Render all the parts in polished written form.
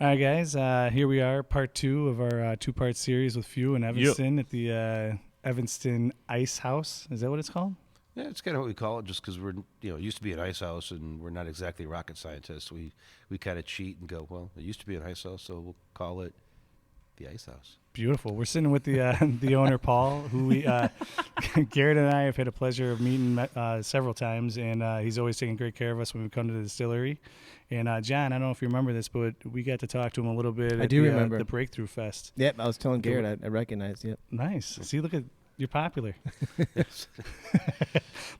All right, guys. Here we are, part 2 of our two-part series with Few in Evanston at the Evanston Ice House. Is that what it's called? Yeah, it's kind of what we call it, just because we're, it used to be an ice house, and we're not exactly rocket scientists. We kind of cheat and go, well, it used to be an ice house, so we'll call it the Ice House. Beautiful. We're sitting with the the owner, Paul, who we Garrett and I have had a pleasure of meeting several times, and he's always taking great care of us when we come to the distillery. And John, I don't know if you remember this, but we got to talk to him a little bit. I do remember the Breakthrough Fest. Yep, I was telling Garrett I recognized. Yep. Nice. See, look at you're popular.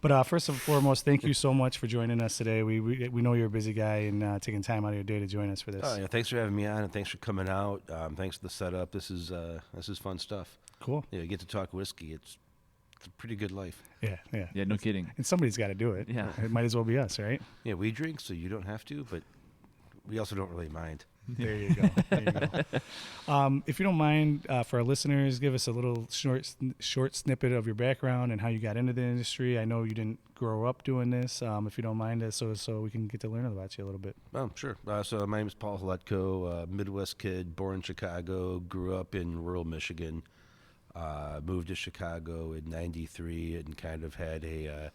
But first and foremost, thank you so much for joining us today. We know you're a busy guy and taking time out of your day to join us for this. Oh, yeah, thanks for having me on, and thanks for coming out. Thanks for the setup. This is fun stuff. Cool. Yeah, you get to talk whiskey. It's a pretty good life. Yeah. Yeah, no kidding. And somebody's got to do it. Yeah. It might as well be us, right? Yeah, we drink, so you don't have to, but we also don't really mind. There you go. If you don't mind, for our listeners, give us a little short snippet of your background and how you got into the industry. I know you didn't grow up doing this. If you don't mind, so we can get to learn about you a little bit. Oh, sure. So my name is Paul Haletko, Midwest kid, born in Chicago, grew up in rural Michigan, moved to Chicago in '93, and kind of had a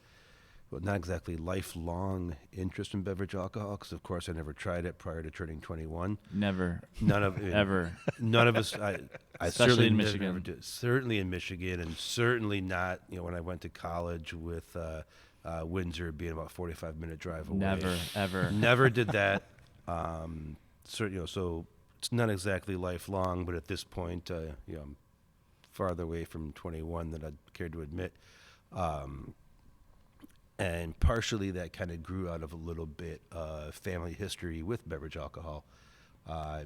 not exactly lifelong interest in beverage alcohol, because of course I never tried it prior to turning 21. Never. None of ever. None of us. I Especially certainly in never Michigan. did. Certainly in Michigan, and certainly not. When I went to college with Windsor being about 45-minute drive away. Never, ever. Never did that. So it's not exactly lifelong, but at this point, I'm farther away from 21 than I'd care to admit. And partially that kind of grew out of a little bit of family history with beverage alcohol.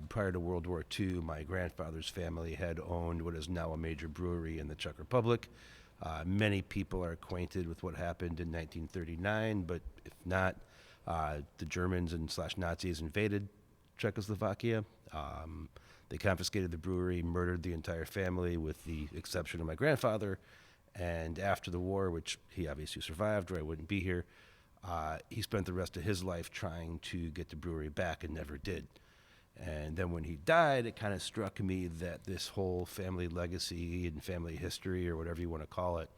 Prior to World War II, my grandfather's family had owned what is now a major brewery in the Czech Republic. Many people are acquainted with what happened in 1939, but if not, the Germans and /Nazis invaded Czechoslovakia. They confiscated the brewery, murdered the entire family with the exception of my grandfather. And after the war, which he obviously survived or I wouldn't be here, he spent the rest of his life trying to get the brewery back and never did. And then when he died, it kind of struck me that this whole family legacy and family history, or whatever you want to call it,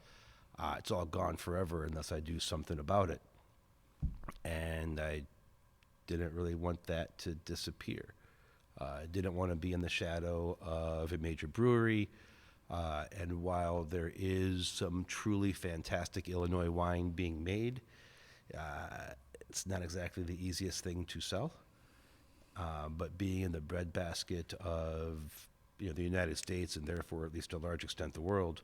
it's all gone forever unless I do something about it. And I didn't really want that to disappear. I didn't want to be in the shadow of a major brewery. And while there is some truly fantastic Illinois wine being made, it's not exactly the easiest thing to sell. But being in the breadbasket of the United States, and therefore at least to a large extent the world,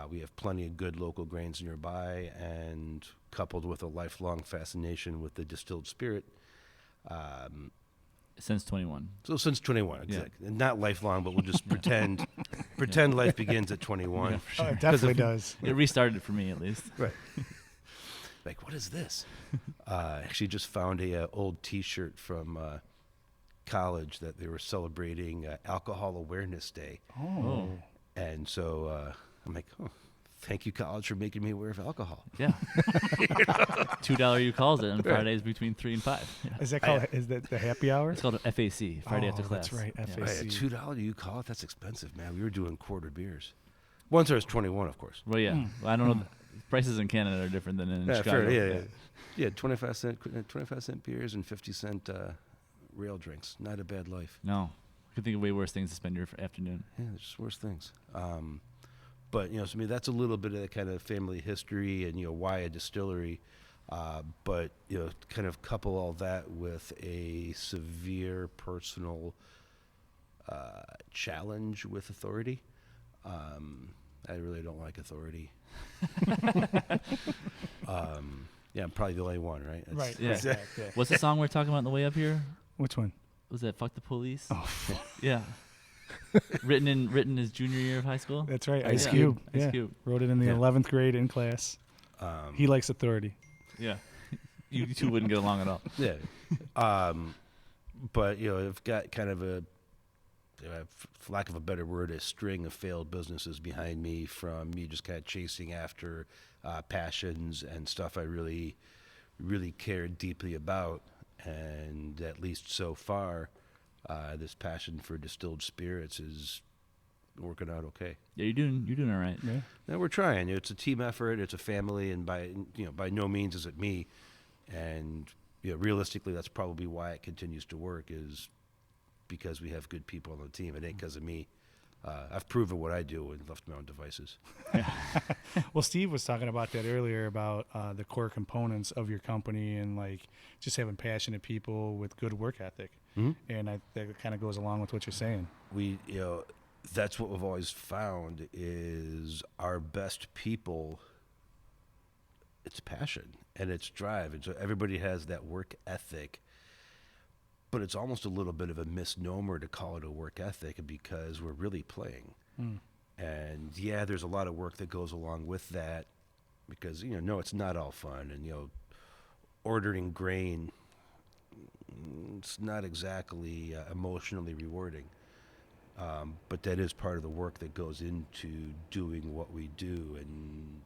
we have plenty of good local grains nearby, and coupled with a lifelong fascination with the distilled spirit. Since 21. So since 21, exactly. Yeah. And not lifelong, but we'll just pretend life begins at 21. Yeah, for sure. It definitely does. It restarted for me, at least. Right. Like, what is this? Actually just found a old T-shirt from college that they were celebrating Alcohol Awareness Day. Oh. And so I'm like, oh, thank you, college, for making me aware of alcohol. Yeah. $2 you calls it on Fridays between 3 and 5. Yeah. Is that called? Is that the happy hour? It's called a FAC, Friday after class. That's right, Yeah. FAC. Right, $2 you call it? That's expensive, man. We were doing quarter beers. Once I was 21, of course. Well, yeah. Well, I don't know. Prices in Canada are different than in Chicago. Fair, yeah. 25 cent beers and 50-cent rail drinks. Not a bad life. No. I could think of way worse things to spend your afternoon. Yeah, there's just worse things. But, so I mean, that's a little bit of the kind of family history and, why a distillery. But, kind of couple all that with a severe personal challenge with authority. I really don't like authority. Yeah, I'm probably the only one, right? Right. Yeah. Exactly. Yeah. What's the song we're talking about on the way up here? Which one? Was that Fuck the Police? Oh, Yeah. written his junior year of high school? that's right. Yeah. Ice Cube. Ice Yeah. Cube. Wrote it in the Yeah. 11th grade in class. He likes authority. Yeah. You two wouldn't get along at all. Yeah. But, I've got kind of for lack of a better word, a string of failed businesses behind me, from me just kind of chasing after passions and stuff I really, really cared deeply about. And at least so far, this passion for distilled spirits is working out okay. Yeah, you're doing all right. Yeah. And we're trying. It's a team effort. It's a family, and by no means is it me. And realistically, that's probably why it continues to work, is because we have good people on the team. It ain't because of me. I've proven what I do and left my own devices. Well, Steve was talking about that earlier about the core components of your company and like just having passionate people with good work ethic. Mm-hmm. And that kind of goes along with what you're saying. That's what we've always found is our best people. It's passion and it's drive. And so everybody has that work ethic, but it's almost a little bit of a misnomer to call it a work ethic because we're really playing. And yeah, there's a lot of work that goes along with that because, no, it's not all fun. And, ordering grain, it's not exactly emotionally rewarding. But that is part of the work that goes into doing what we do, and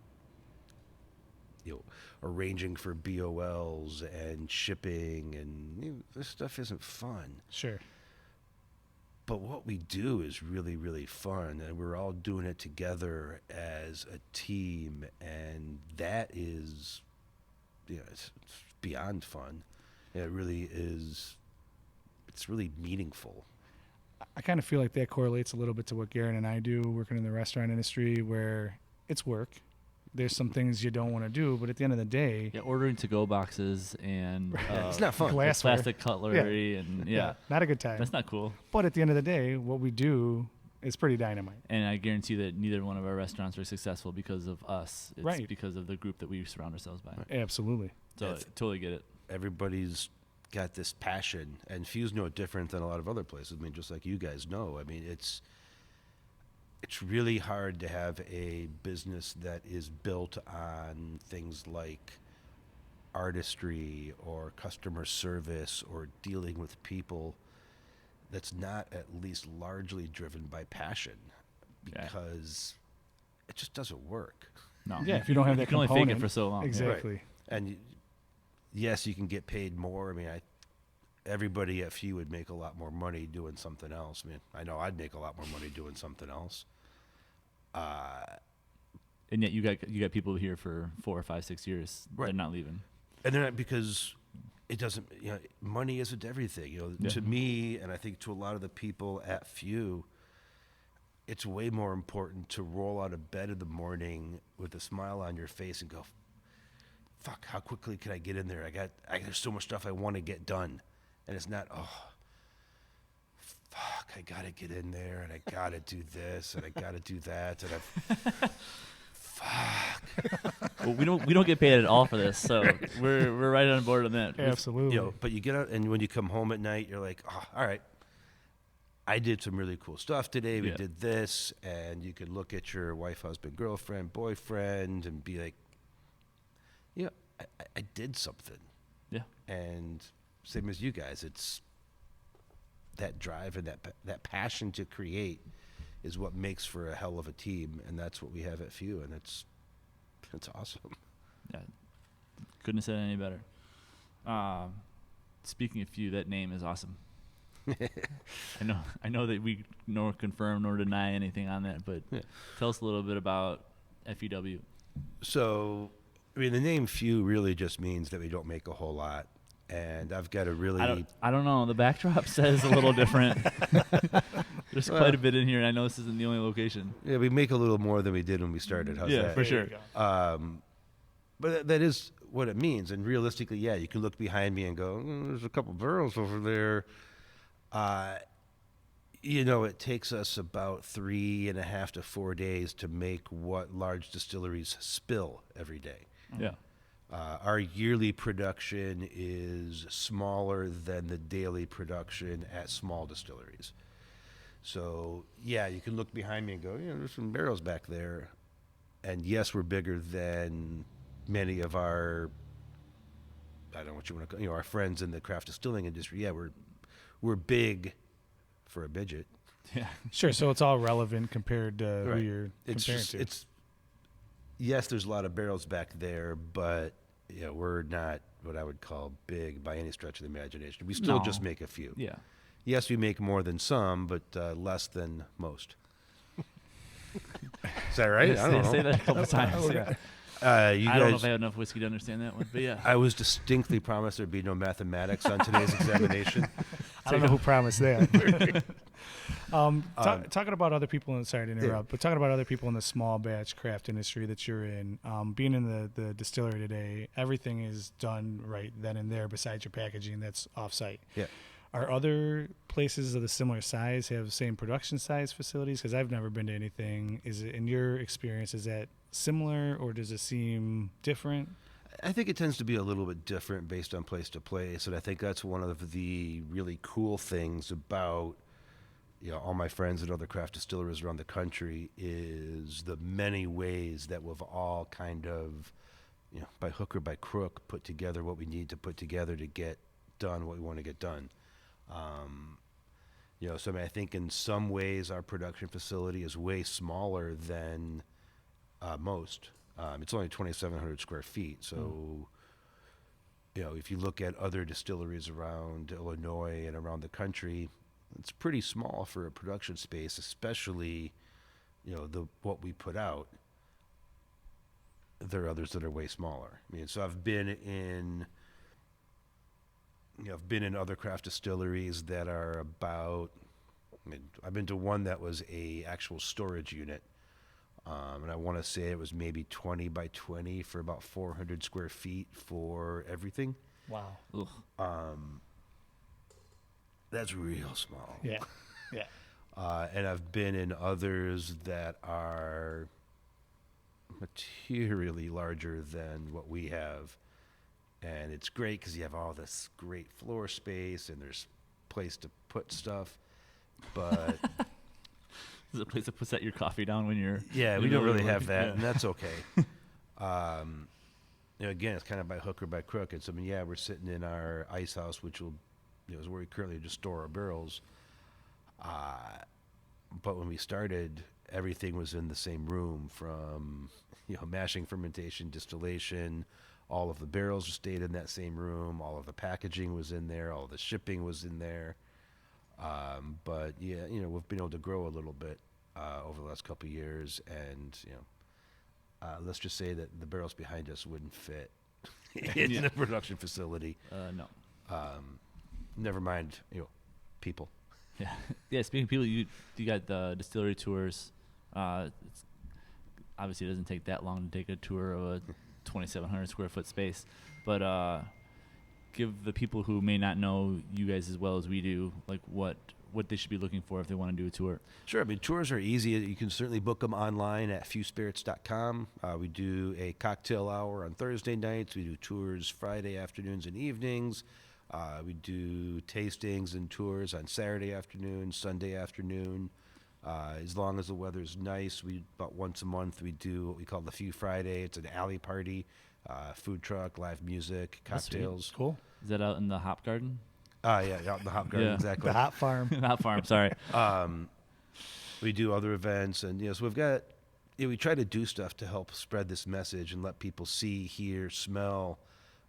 arranging for BOLs and shipping, and this stuff isn't fun. Sure. But what we do is really, really fun, and we're all doing it together as a team, and that is, it's beyond fun. It really is. It's really meaningful. I kind of feel like that correlates a little bit to what Garrett and I do working in the restaurant industry, where it's work. There's some things you don't want to do, but at the end of the day, Yeah, ordering to-go boxes and It's not fun. glassware, plastic cutlery and not a good time. that's not cool. But at the end of the day, what we do is pretty dynamite. And I guarantee that neither one of our restaurants are successful because of us. It's Right. because of the group that we surround ourselves by. Absolutely. So I totally get it. Everybody's got this passion, and Few's no different than a lot of other places. I mean, just like you guys know, I mean, it's really hard to have a business that is built on things like artistry or customer service or dealing with people that's not at least largely driven by passion, because it just doesn't work. No. Yeah, if you don't have that you can only fake it component. for so long. Exactly. And yes, you can get paid more. I mean, everybody at Few would make a lot more money doing something else. I mean, I know I'd make a lot more money doing something else. And yet you got people here for 4 or 5, 6 years. Right. They're not leaving. And they're not, because it doesn't, money isn't everything. To me, and I think to a lot of the people at Few, it's way more important to roll out of bed in the morning with a smile on your face and go, fuck, how quickly can I get in there? There's so much stuff I want to get done. And it's not, fuck, I got to get in there, and I got to do this, and I got to do that, and fuck. Well, we don't get paid at all for this, so we're right on board on that. Absolutely. But you get out, and when you come home at night, you're like, all right, I did some really cool stuff today. We did this, and you could look at your wife, husband, girlfriend, boyfriend, and be like, I did something. Yeah. And same as you guys, it's that drive and that passion to create is what makes for a hell of a team, and that's what we have at Few, and it's awesome. Yeah. Couldn't have said it any better. Speaking of Few, that name is awesome. I know that we nor confirm nor deny anything on that, but tell us a little bit about FEW. So, I mean, the name Few really just means that we don't make a whole lot. And I've got a really... I don't know. The backdrop says a little different. There's quite a bit in here, and I know this isn't the only location. Yeah, we make a little more than we did when we started. How's that? For sure. But that is what it means. And realistically, you can look behind me and go, there's a couple barrels over there. It takes us about 3.5 to 4 days to make what large distilleries spill every day. Yeah. Our yearly production is smaller than the daily production at small distilleries. So, you can look behind me and go, there's some barrels back there. And yes, we're bigger than many of our, I don't know what you want to call, our friends in the craft distilling industry. Yeah, we're big for a midget. Yeah. Sure. So it's all relevant compared to who Right. you're comparing to. Yes, there's a lot of barrels back there, but we're not what I would call big by any stretch of the imagination. We still just make a few. Yeah. yes, we make more than some, but less than most. Is that right? I don't know. Say that a couple times. Yeah. You I don't know guys, if I have enough whiskey to understand that one, but yeah. I was distinctly promised there'd be no mathematics on today's examination. I don't know who promised that. Talking about other people, and sorry to interrupt, but talking about other people in the small batch craft industry that you're in, being in the distillery today, everything is done right then and there besides your packaging that's off-site. Yeah. Are other places of the similar size have the same production size facilities? Because I've never been to anything. Is it, in your experience, is that similar or does it seem different? I think it tends to be a little bit different based on place to place, and I think that's one of the really cool things about all my friends at other craft distilleries around the country is the many ways that we've all kind of, by hook or by crook, put together what we need to put together to get done what we want to get done. So I think in some ways our production facility is way smaller than most. It's only 2,700 square feet. So, if you look at other distilleries around Illinois and around the country, it's pretty small for a production space, especially, what we put out. There are others that are way smaller. So I've been in other craft distilleries that are about, I've been to one that was a actual storage unit. And I want to say it was maybe 20 by 20 for about 400 square feet for everything. Wow. That's real small. Yeah. Yeah. And I've been in others that are materially larger than what we have. And it's great because you have all this great floor space and there's place to put stuff. But Is it a place to set your coffee down when you're... yeah, we don't really have that, Yeah. and that's okay. Again, it's kind of by hook or by crook. It's, we're sitting in our ice house, which is where we currently just store our barrels. But when we started, everything was in the same room from, mashing, fermentation, distillation. All of the barrels stayed in that same room. All of the packaging was in there. All of the shipping was in there. But yeah, we've been able to grow a little bit over the last couple of years, and let's just say that the barrels behind us wouldn't fit in the production facility. No. Never mind, people. Yeah. Yeah. Speaking of people, you got the distillery tours. It's, obviously, it doesn't take that long to take a tour of a 2,700 square foot space, but give the people who may not know you guys as well as we do, like what they should be looking for if they want to do a tour. Sure. Tours are easy. You can certainly book them online at fewspirits.com. We do a cocktail hour on Thursday nights. We do tours Friday afternoons and evenings. We do tastings and tours on Saturday afternoon, Sunday afternoon. As long as the weather's nice, about once a month we do what we call the Few Friday. It's an alley party, food truck, live music, cocktails. Cool. Is that out in the hop garden? Yeah, out in the hop garden, Yeah. exactly. The hot farm. Hop farm, sorry. We do other events, and so we've got. We try to do stuff to help spread this message and let people see, hear, smell,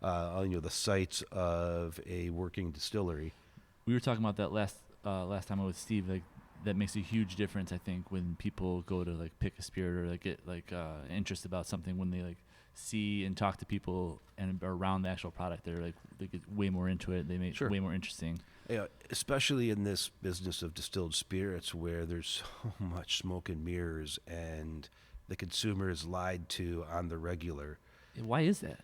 the sights of a working distillery. We were talking about that last time I was with Steve. Like, that makes a huge difference, I think, when people go to like pick a spirit or like get like interest about something. When they like see and talk to people and are around the actual product, they get way more into it. They make it way more interesting. Especially in this business of distilled spirits, where there's so much smoke and mirrors, and the consumer is lied to on the regular. Why is that?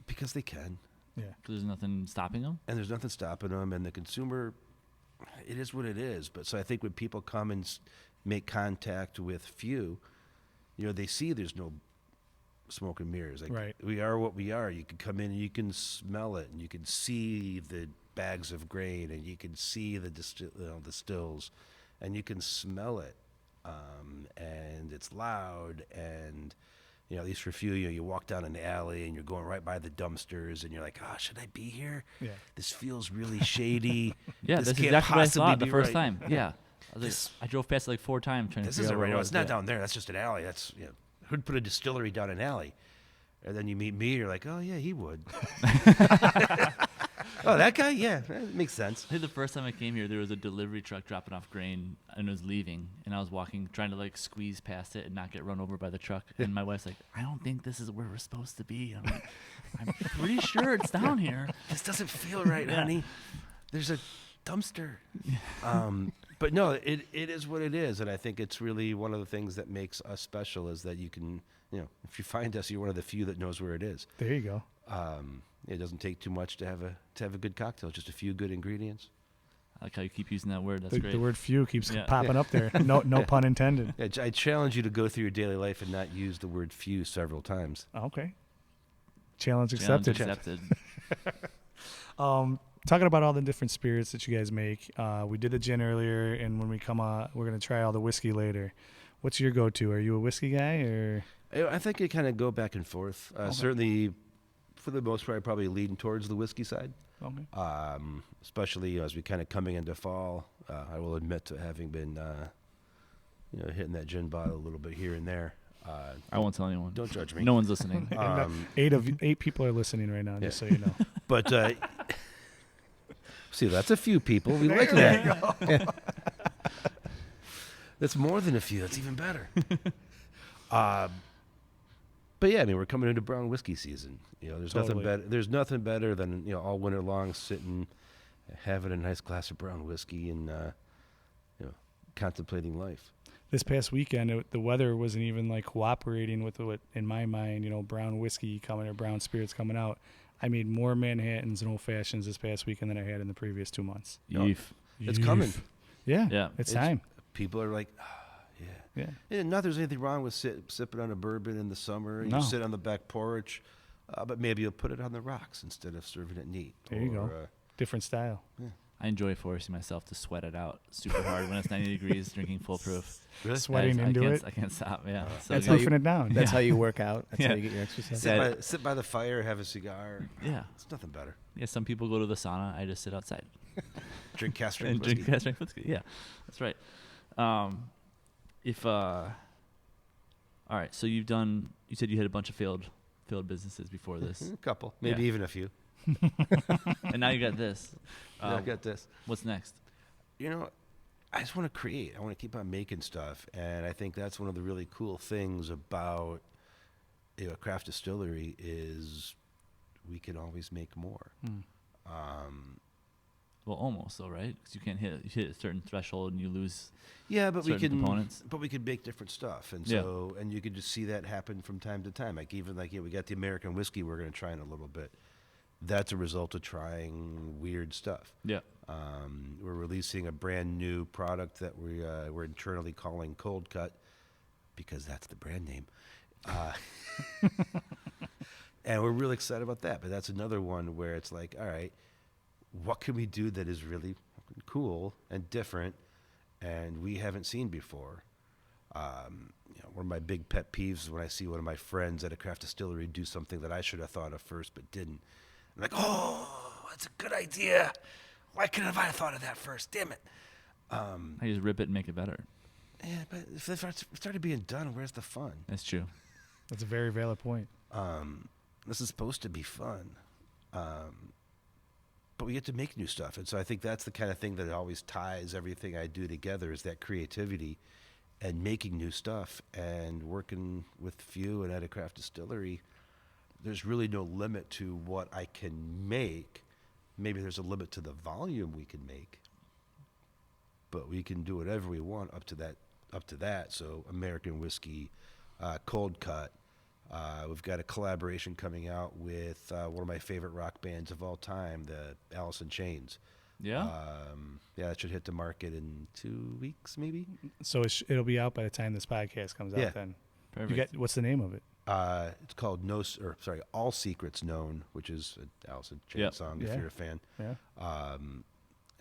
Because they can. Yeah. Because there's nothing stopping them. And there's nothing stopping them, and the consumer, it is what it is. But so I think when people come and make contact with Few, they see there's no smoke and mirrors. Like, right. We are what we are. You can come in and you can smell it, and you can see the bags of grain, and you can see the stills, and you can smell it. And it's loud, and at least for Few, you walk down an alley and you're going right by the dumpsters, and you're like, "Oh, should I be here? Yeah. This feels really shady." Yeah, this that's can't exactly what I possibly thought the be first right. time. Yeah, I drove past it like 4 times trying to This figure isn't out where right. it No, was. it's not down there. That's just an alley. That's who'd put a distillery down an alley? And then you meet me. You're like, "Oh yeah, he would." Oh, that guy? Yeah, that makes sense. I think the first time I came here, there was a delivery truck dropping off grain and it was leaving, and I was walking, trying to like squeeze past it and not get run over by the truck. And my wife's like, "I don't think this is where we're supposed to be." I'm like, "I'm pretty sure it's down here." This doesn't feel right, honey. There's a dumpster. But no, it is what it is, and I think it's really one of the things that makes us special is that you can, if you find us, you're one of the few that knows where it is. There you go. It doesn't take too much to have a good cocktail, just a few good ingredients. I like how you keep using that word. That's great. The word "few" keeps popping up there. No pun intended. I challenge you to go through your daily life and not use the word "few" several times. Okay. Challenge accepted. Challenge accepted. Talking about all the different spirits that you guys make, we did the gin earlier, and when we come we're going to try all the whiskey later. What's your go-to? Are you a whiskey guy, or? I think it kind of go back and forth. Okay. Certainly, for the most part, probably leading towards the whiskey side. Okay. Especially as we kind of coming into fall. I will admit to having been, hitting that gin bottle a little bit here and there. I won't tell anyone. Don't judge me. No one's listening. Eight people are listening right now, just so you know. But see, that's a few people. We like that. That's more than a few. That's even better. But yeah, I mean, we're coming into brown whiskey season. There's Totally. nothing better. There's nothing better than all winter long sitting, having a nice glass of brown whiskey and contemplating life. This past weekend, the weather wasn't even like cooperating with what, in my mind, brown whiskey coming or brown spirits coming out. I made more Manhattans and old fashions this past weekend than I had in the previous 2 months. Yeef. It's coming. Yeah. Yeah. It's time. People are like, yeah. And not there's anything wrong with sipping on a bourbon in the summer. No. You sit on the back porch, but maybe you'll put it on the rocks instead of serving it neat. There you go. Different style. I enjoy forcing myself to sweat it out super hard when it's 90 degrees, drinking full proof. Really? Sweating into it. I can't stop. Yeah. So That's good. Proofing it down. That's how you work out. That's Yeah. how you get your exercise. Sit by the fire, have a cigar. Yeah. It's nothing better. Yeah. Some people go to the sauna. I just sit outside Drink cast and whiskey. drink cast whiskey. Yeah, that's right. All right. So you said you had a bunch of failed businesses before this, A couple, maybe Yeah. even a few. and now you got this. I got this. What's next? I just want to create. I want to keep on making stuff, and I think that's one of the really cool things about a craft distillery is we can always make more. Well, almost though, right? Because you can't hit a certain threshold and you lose. Yeah, but we certain can. components. But we could make different stuff, and Yeah. so and you could just see that happen from time to time. We got the American whiskey we're going to try in a little bit. That's a result of trying weird stuff. Yeah. We're releasing a brand new product that we're internally calling Cold Cut because that's the brand name. And we're really excited about that. But that's another one where it's like, all right, what can we do that is really cool and different and we haven't seen before? One of my big pet peeves is when I see one of my friends at a craft distillery do something that I should have thought of first but didn't. I'm like, oh, that's a good idea. Why couldn't I have thought of that first? Damn it. I just rip it and make it better. Yeah, but if it started being done, where's the fun? That's true. That's a very valid point. This is supposed to be fun. But we get to make new stuff. And so I think that's the kind of thing that always ties everything I do together is that creativity and making new stuff and working with few and at a craft distillery. There's really no limit to what I can make. Maybe there's a limit to the volume we can make, but we can do whatever we want up to that. So American whiskey, Cold Cut. We've got a collaboration coming out with one of my favorite rock bands of all time, the Alice in Chains. Yeah. That should hit the market in 2 weeks, maybe. So it'll be out by the time this podcast comes Yeah. out. Then Perfect. what's the name of it? It's called All Secrets Known, which is an Alice in Chains Yep. song Yeah. if you're a fan. Yeah.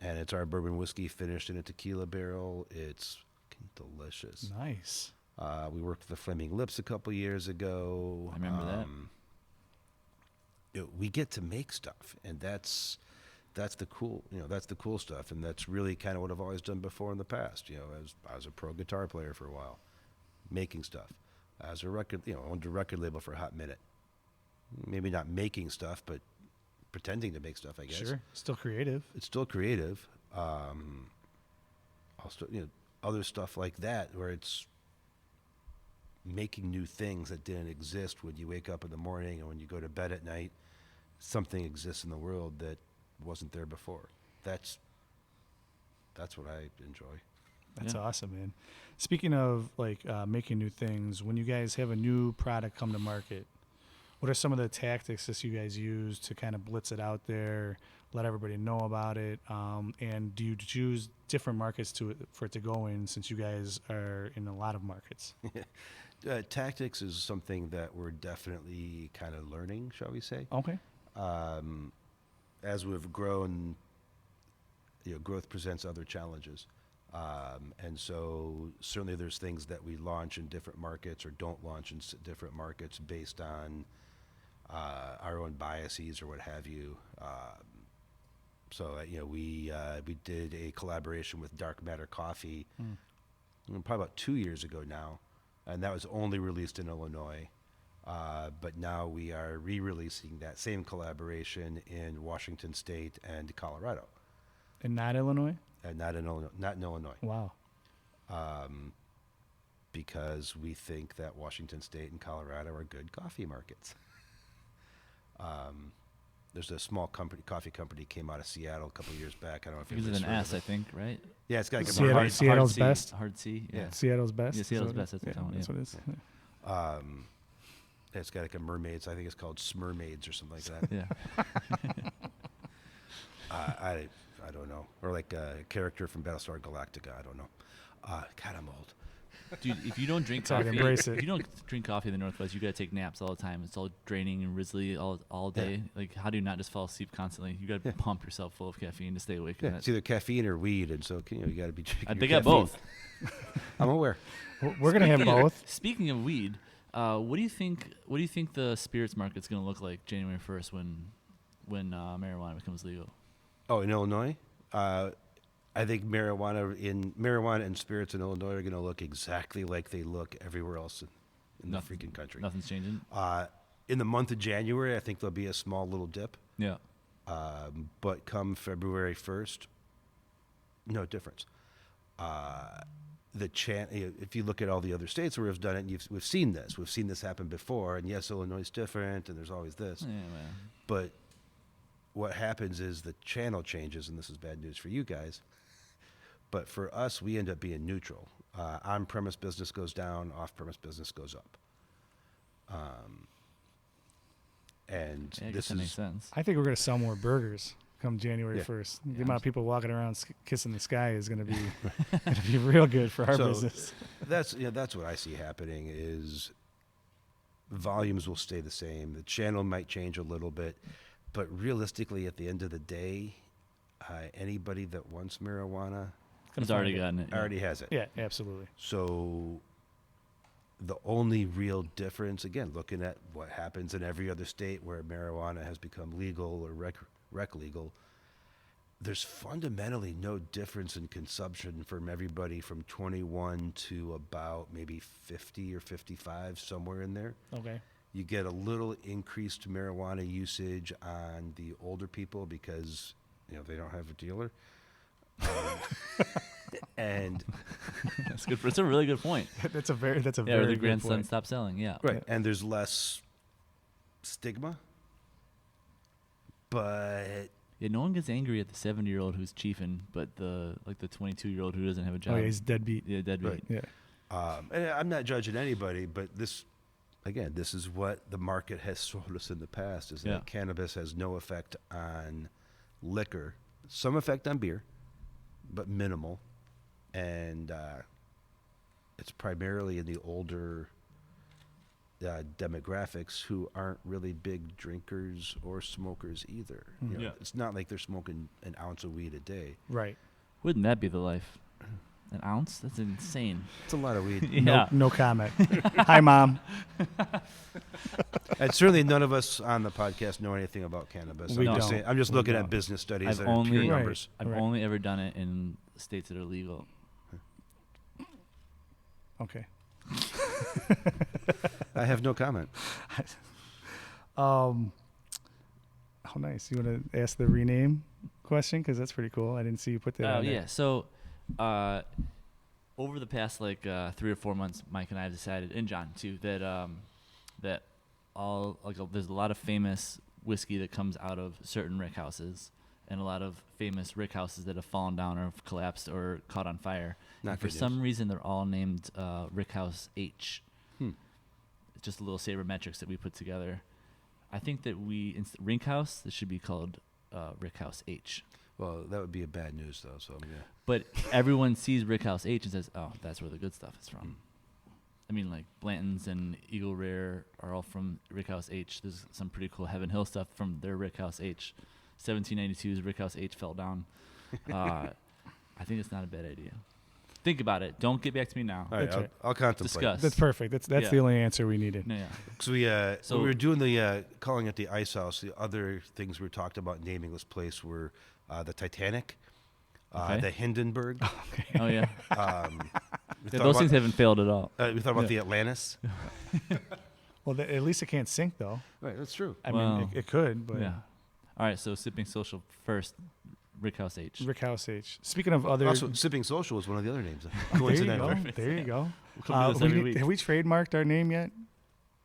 And it's our bourbon whiskey finished in a tequila barrel. It's fucking delicious. Nice. We worked with the Flaming Lips a couple years ago. I remember that. We get to make stuff, and that's the cool stuff, and that's really kind of what I've always done before in the past. I was a pro guitar player for a while, making stuff. As a record, owned a record label for a hot minute. Maybe not making stuff, but pretending to make stuff, I guess. Sure. Still creative. It's still creative. Also, other stuff like that where it's making new things that didn't exist when you wake up in the morning and when you go to bed at night. Something exists in the world that wasn't there before. That's what I enjoy. That's awesome, man. Speaking of like making new things, when you guys have a new product come to market, what are some of the tactics that you guys use to kind of blitz it out there, let everybody know about it? And do you choose different markets for it to go in, since you guys are in a lot of markets? Tactics is something that we're definitely kind of learning, shall we say. Okay. As we've grown, growth presents other challenges. And so certainly there's things that we launch in different markets or don't launch in different markets based on our own biases or what have you. We did a collaboration with Dark Matter Coffee probably about 2 years ago now, and that was only released in Illinois. But now we are re-releasing that same collaboration in Washington State and Colorado. And not Illinois? And not in Illinois. Wow. Because we think that Washington State and Colorado are good coffee markets. There's a small coffee company came out of Seattle a couple of years back. I don't know if Because of an S, I think, right? Yeah, it's got like Seattle's best. Hard C. Yeah. Seattle's best. Yeah, Seattle's best. That's That's what it is. it's got like a mermaids. I think it's called Smurmaids or something like that. Yeah. I don't know. Or like a character from Battlestar Galactica. I don't know. God, I'm old. Dude, if you don't drink It's all right, coffee, embrace it. if you don't drink coffee in the Northwest, you gotta take naps all the time. It's all draining and rizzly all day. Yeah. Like, how do you not just fall asleep constantly? You gotta pump yourself full of caffeine to stay awake. Yeah, it's either caffeine or weed, and so you got to be drinking. They your got caffeine. both. I'm aware. We're going to have both. Speaking of weed, what do you think? What do you think the spirits market's gonna look like January 1st when marijuana becomes legal? Oh, in Illinois, I think marijuana and spirits in Illinois are going to look exactly like they look everywhere else in the freaking country. Nothing's changing. In the month of January, I think there'll be a small little dip. Yeah. But come February 1st, no difference. If you look at all the other states where we've done it, we've seen this. We've seen this happen before. And yes, Illinois is different, and there's always this. Yeah, man. But what happens is the channel changes, and this is bad news for you guys. But for us, we end up being neutral. On-premise business goes down, off-premise business goes up. And Yeah, I guess that makes sense. I think we're going to sell more burgers come January Yeah. 1st. Yeah, The amount of people walking around kissing the sky is going to be real good for our business. That's what I see happening is volumes will stay the same. The channel might change a little bit, but realistically, at the end of the day, anybody that wants marijuana He's already gotten it. already has it. Yeah, absolutely. So the only real difference, again, looking at what happens in every other state where marijuana has become legal or rec legal, there's fundamentally no difference in consumption from everybody from 21 to about maybe 50 or 55, somewhere in there. Okay. You get a little increased marijuana usage on the older people because they don't have a dealer. And That's good. It's a really good point. That's a very Or good the grandson point. stopped selling. Yeah. right, and there's less stigma. But Yeah, no one gets angry at the 70-year-old who's chiefing, but the 22-year-old who doesn't have a job. Oh, yeah, he's deadbeat. Yeah, deadbeat. Right. Yeah. and I'm not judging anybody, but this is what the market has sold us in the past, is Yeah. that cannabis has no effect on liquor, some effect on beer, but minimal. And it's primarily in the older demographics who aren't really big drinkers or smokers either. Yeah. It's not like they're smoking an ounce of weed a day. Right. Wouldn't that be the life? An ounce? That's insane. It's a lot of weed. Yeah. No comment. Hi, Mom. And certainly none of us on the podcast know anything about cannabis. We I'm just don't. saying, I'm just We looking don't. at business studies I've that are pure only- numbers. I've Right. only ever done it in states that are legal. Okay. I have no comment. How Oh, nice. You want to ask the rename question? Because that's pretty cool. I didn't see you put that on there. Yeah. So, over the past 3 or 4 months, Mike and I have decided, and John too, that that there's a lot of famous whiskey that comes out of certain rick houses, and a lot of famous rick houses that have fallen down or have collapsed or caught on fire. Not And for good news. some reason, they're all named Rick House H. Hmm. It's just a little sabermetrics that we put together. I think that Rink House, this should be called Rick House H. Well, that would be a bad news, though. So yeah. But everyone sees Rick House H and says, "Oh, that's where the good stuff is from." I mean, like Blanton's and Eagle Rare are all from Rick House H. There's some pretty cool Heaven Hill stuff from their Rick House H. 1792's Rick House H fell down. I think it's not a bad idea. Think about it. Don't get back to me now. All right, That's right. I'll contemplate. Discuss. That's perfect. That's Yeah. the only answer we needed. No, yeah. So we So- when we were doing the calling it the Ice House. The other things we talked about naming this place were the Titanic, Okay. the Hindenburg. Oh yeah. We Yeah, thought those about, things haven't failed at all. we thought about Yeah. the Atlantis. Well, at least it can't sink, though. Right, that's true. I Well, mean, it could, but Yeah. All right. So sipping social first. Rick House H. Rick House H. Speaking of other, Also, Sipping Social was one of the other names. there you Coincidentally. go. There you go. We'll come do this every week. Have we trademarked our name yet?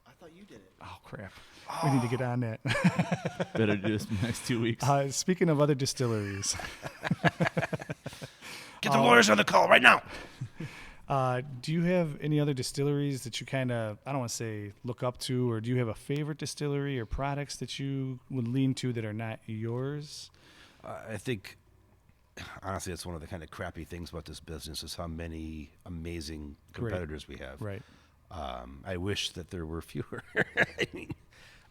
I thought you did it. Oh crap! We need to get on that. Better do this in the next 2 weeks. Speaking of other distilleries, Get the lawyers on the call right now. do you have any other distilleries that you kind of, I don't want to say look up to, or do you have a favorite distillery or products that you would lean to that are not yours? I think, honestly, that's one of the kind of crappy things about this business is how many amazing Great. competitors we have. Right. I wish that there were fewer. I mean,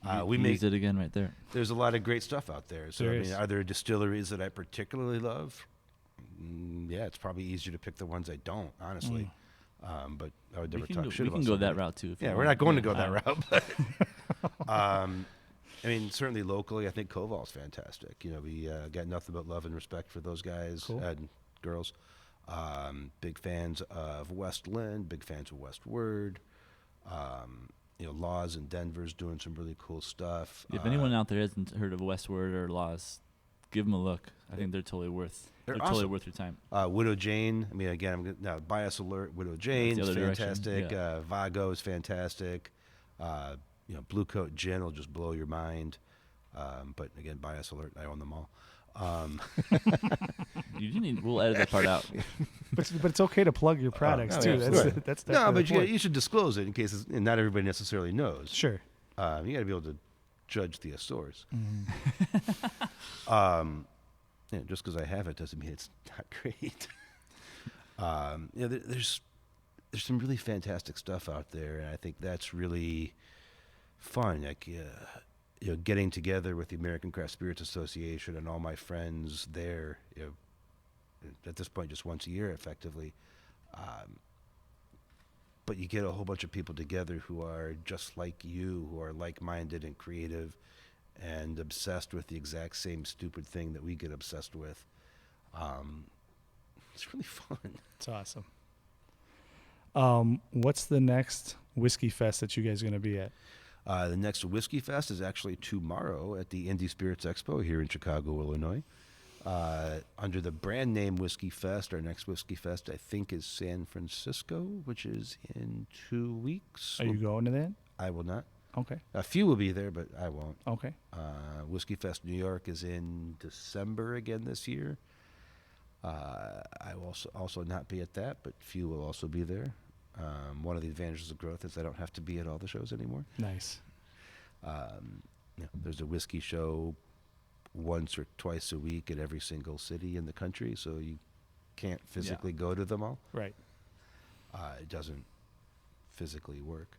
You we make used it again right there. there's a lot of great stuff out there. So There I is. mean, are there distilleries that I particularly love? Yeah, it's probably easier to pick the ones I don't, honestly. But I would never talk shit we about can go that somebody. route too. If you Yeah, we're want. not going to go Yeah, that route. But I mean, certainly locally, I think Koval's fantastic. You know, we got nothing but love and respect for those guys Cool. and girls. Big fans of Westland, big fans of Westward. You know, Laws in Denver's doing some really cool stuff. If anyone out there hasn't heard of Westward or Laws, give them a look. I think they're totally worth. They're totally awesome. worth your time. Widow Jane. I mean, again, now bias alert. Widow Jane is other direction, fantastic. yeah. Vago is fantastic. You know, Blue Coat Gin will just blow your mind. But again, bias alert. I own them all. You didn't. We'll edit that part out. But it's okay to plug your products no, too. yeah, That's sure. that's No, definitely but the point. you should disclose it in case and not everybody necessarily knows. Sure. You got to be able to judge the source. Yeah, just because I have it doesn't mean it's not great. You know, there's some really fantastic stuff out there, and I think that's really fun. Like, you know, getting together with the American Craft Spirits Association and all my friends there. You know, at this point, just once a year, effectively. But you get a whole bunch of people together who are just like you, who are like-minded and creative and obsessed with the exact same stupid thing that we get obsessed with. It's really fun. It's awesome. What's the next whiskey fest that you guys are going to be at? The next Whiskey Fest is actually tomorrow at the Indie Spirits Expo here in Chicago, Illinois. Under the brand name Whiskey Fest, our next Whiskey Fest, I think, is San Francisco, which is in 2 weeks. Are you going to that? I will not. Okay. A few will be there, but I won't. Okay. Whiskey Fest New York is in December again this year. I will also not be at that, but few will also be there. One of the advantages of growth is I don't have to be at all the shows anymore. Nice. You know, there's a whiskey show once or twice a week in every single city in the country, so you can't physically go to them all. Right. It doesn't physically work.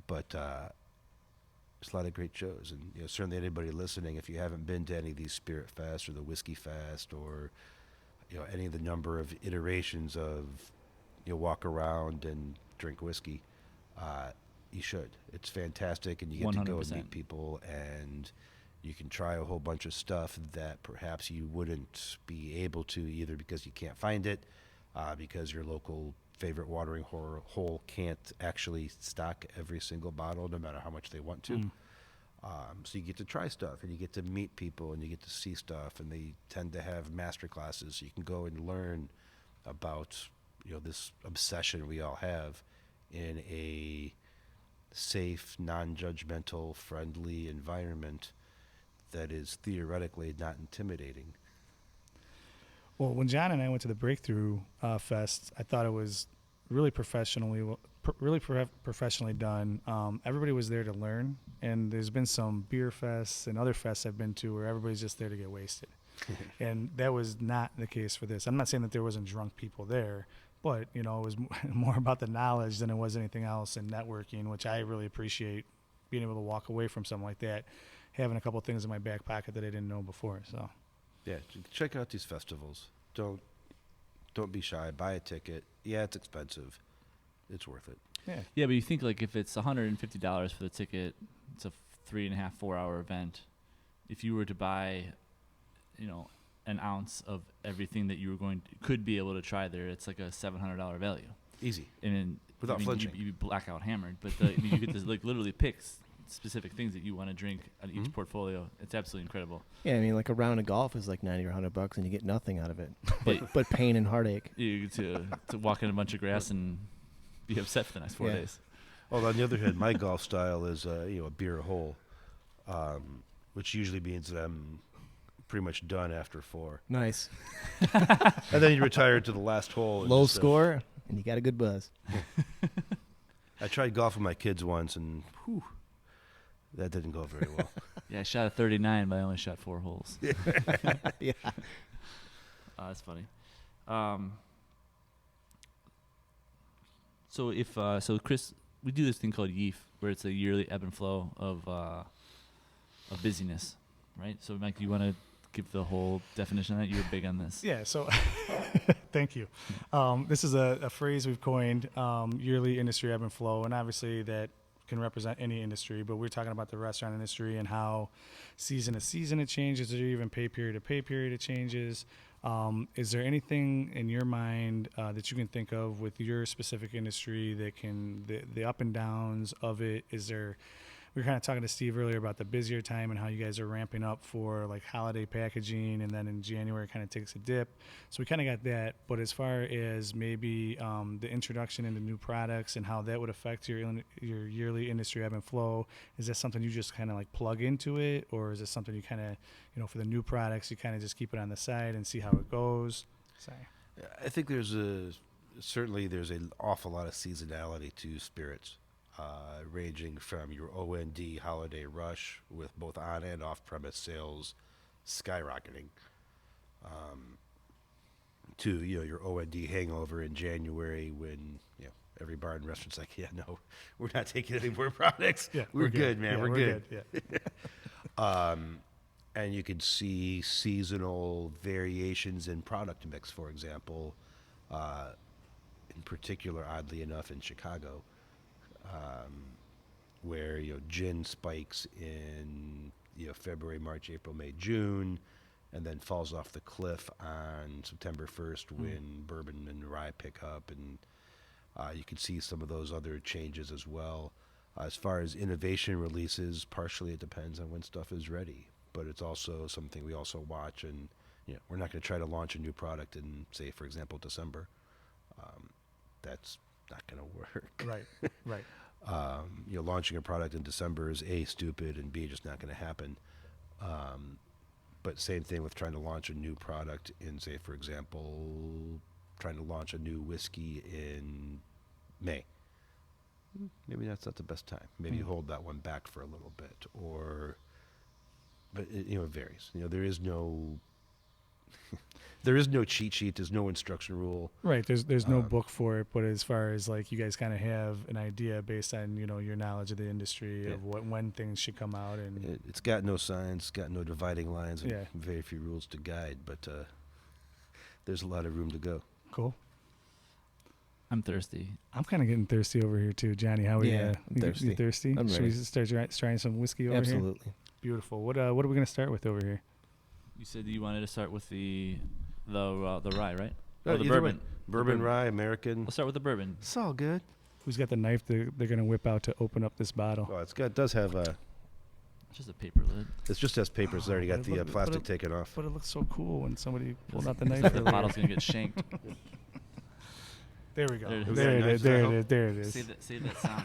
But there's a lot of great shows, and you know, certainly anybody listening, if you haven't been to any of these Spirit Fest or the Whiskey Fest or you know any of the number of iterations of walk around and drink whiskey, you should. It's fantastic, and you get to go and 100%. meet people, and you can try a whole bunch of stuff that perhaps you wouldn't be able to either because you can't find it, because your local favorite watering hole can't actually stock every single bottle no matter how much they want to. So you get to try stuff, and you get to meet people, and you get to see stuff, and they tend to have master classes. So you can go and learn about this obsession we all have in a safe, non-judgmental, friendly environment that is theoretically not intimidating. Well, when John and I went to the Breakthrough Fest, I thought it was really professionally done. Everybody was there to learn, and there's been some beer fests and other fests I've been to where everybody's just there to get wasted. And that was not the case for this. I'm not saying that there wasn't drunk people there, but it was more about the knowledge than it was anything else, and networking, which I really appreciate, being able to walk away from something like that, having a couple of things in my back pocket that I didn't know before. So yeah, check out these festivals. Don't be shy. Buy a ticket. Yeah, it's expensive. It's worth it. Yeah, but you think like if it's $150 for the ticket, it's a 3.5, 4 hour event. If you were to buy, an ounce of everything that you could be able to try there, it's like a $700 value. Easy. And then, Without flinching. You'd be blackout hammered, but you get to literally pick specific things that you want to drink at each portfolio. It's absolutely incredible. Yeah, I mean, like a round of golf is like $90 or $100, and you get nothing out of it, but pain and heartache. You get to walk in a bunch of grass and be upset for the next 4 days. Well, on the other hand, my golf style is a beer a hole, which usually means that I'm pretty much done after 4. Nice. And then you retire to the last hole. Low score, and you got a good buzz. I tried golf with my kids once, and that didn't go very well. Yeah, I shot a 39, but I only shot 4 holes. Yeah. That's funny. So Chris, we do this thing called YEEF, where it's a yearly ebb and flow of busyness, right? So Mike, you want to give the whole definition of that? You're big on this. Yeah, so thank you. This is a phrase we've coined, yearly industry ebb and flow, and obviously that can represent any industry, but we're talking about the restaurant industry and how season to season it changes, or even pay period to pay period it changes. Is there anything in your mind that you can think of with your specific industry that can, the up and downs of it? We were kind of talking to Steve earlier about the busier time and how you guys are ramping up for like holiday packaging, and then in January it kind of takes a dip. So we kind of got that. But as far as maybe the introduction into new products and how that would affect your yearly industry ebb and flow, is that something you just kind of like plug into it, or is it something you kind of, for the new products, you kind of just keep it on the side and see how it goes? Sorry. I think there's an awful lot of seasonality to spirits. Ranging from your OND holiday rush with both on and off-premise sales skyrocketing to your OND hangover in January when every bar and restaurant's like, yeah, no, we're not taking any more products. Yeah, we're good, man. Yeah, we're good. Yeah. And you could see seasonal variations in product mix, for example, in particular, oddly enough, in Chicago. Where gin spikes in February, March, April, May, June, and then falls off the cliff on September 1st when bourbon and rye pick up, and you can see some of those other changes as well. As far as innovation releases, partially it depends on when stuff is ready, but it's also something we also watch, and we're not going to try to launch a new product in, say, for example, December. That's not going to work. Right. Launching a product in December is A, stupid, and B, just not going to happen. But same thing with trying to launch a new product in, say, for example, trying to launch a new whiskey in May. Maybe that's not the best time. Maybe you hold that one back for a little bit, but it varies. There is no cheat sheet. There's no instruction rule. Right. There's no book for it, but as far as like you guys kind of have an idea based on your knowledge of the industry of when things should come out, and it's got no signs, it's got no dividing lines, and Yeah. very few rules to guide. But there's a lot of room to go. Cool. I'm thirsty. I'm kind of getting thirsty over here too, Johnny. How are Yeah, you? I'm thirsty. You thirsty? I'm Should ready. we start trying some whiskey over here? Absolutely. Beautiful. What are we going to start with over here? You said you wanted to start with the rye, right? No, Or the either way. bourbon. Bourbon, rye, American. We'll start with the bourbon. It's all good. Who's got the knife they're going to whip out to open up this bottle? Oh, it does have a Just a paper lid. It's just as paper. It's already got But the it- but plastic it- taken off. But it looks so cool when somebody pulled out the Looks knife. like the earlier. bottle's gonna get shanked. There we go. There it is. There it Nice, is. There that it is. There it is. Save that sound.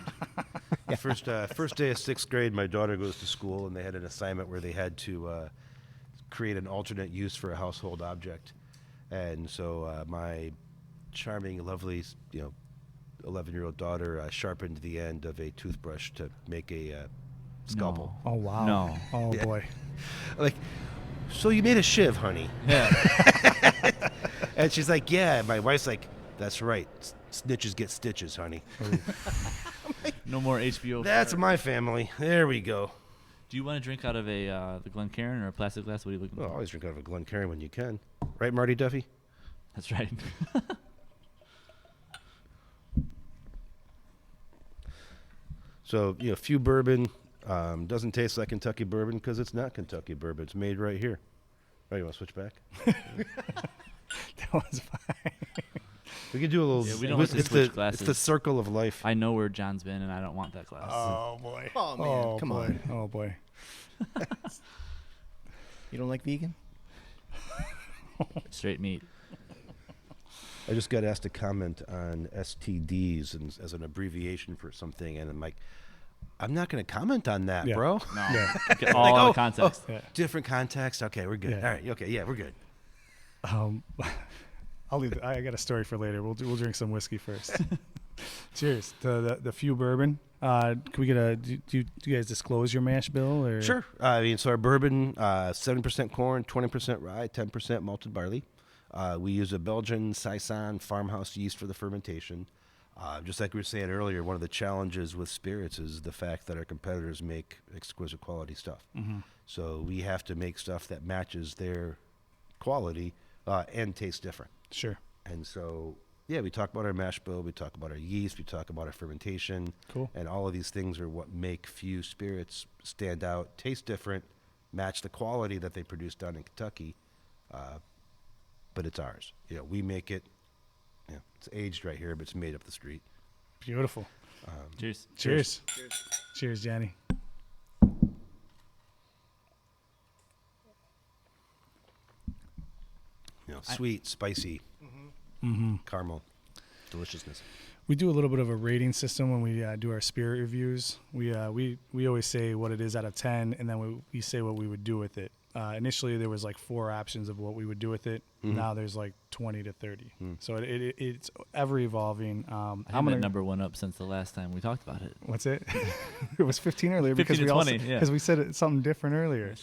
First day of 6th grade, my daughter goes to school, and they had an assignment where they had to create an alternate use for a household object. And so my charming, lovely, 11-year-old daughter sharpened the end of a toothbrush to make a scalpel. Oh wow. No. Oh Yeah. boy. Like, so you made a shiv, honey? Yeah. And she's like, yeah. My wife's like, that's right. Snitches get stitches, honey. No more HBO. That's for- my family. There we go. Do you want to drink out of a the Glencairn or a plastic glass? What are you looking Well, for? always drink out of a Glencairn when you can. Right, Marty Duffy? That's right. So, few bourbon. Doesn't taste like Kentucky bourbon because it's not Kentucky bourbon. It's made right here. Oh, you want to switch back? That was fine. We could do a little. Yeah, we don't have to it's switch the, glasses. It's the circle of life. I know where John's been, and I don't want that glass. Oh boy. Oh, man, come boy. on. Oh boy. You don't like vegan? Straight meat. I just got asked to comment on STDs as an abbreviation for something, and I'm like, I'm not going to comment on that, Yeah. bro. No. Yeah. Get all out of context. Yeah. Different context. Okay, we're good. Yeah. All right. Okay. Yeah, we're good. I'll leave. I got a story for later. We'll drink some whiskey first. Cheers to the few bourbon. Can we get a? Do you guys disclose your mash bill or? Sure. I mean, so our bourbon, 7% corn, 20% rye, 10% malted barley. We use a Belgian Saison farmhouse yeast for the fermentation. Just like we were saying earlier, one of the challenges with spirits is the fact that our competitors make exquisite quality stuff. Mhm. So we have to make stuff that matches their quality and tastes different. Sure. And so, yeah, we talk about our mash bill, we talk about our yeast, we talk about our fermentation. Cool. And all of these things are what make few spirits stand out, taste different, match the quality that they produce down in Kentucky. But it's ours. We make it. It's aged right here, but it's made up the street. Beautiful. Cheers. Cheers. Cheers, Johnny. Sweet, spicy, Mm-hmm. caramel, deliciousness. We do a little bit of a rating system when we do our spirit reviews. We always say what it is out of 10, and then we say what we would do with it. Initially, there was like 4 options of what we would do with it. Mhm. Now there's like 20 to 30. Mm. So it's ever evolving. I I'm haven't gonna number one up since the last time we talked about it. What's it? It was 15 earlier 15 because to we 20, yeah. because we said something different earlier.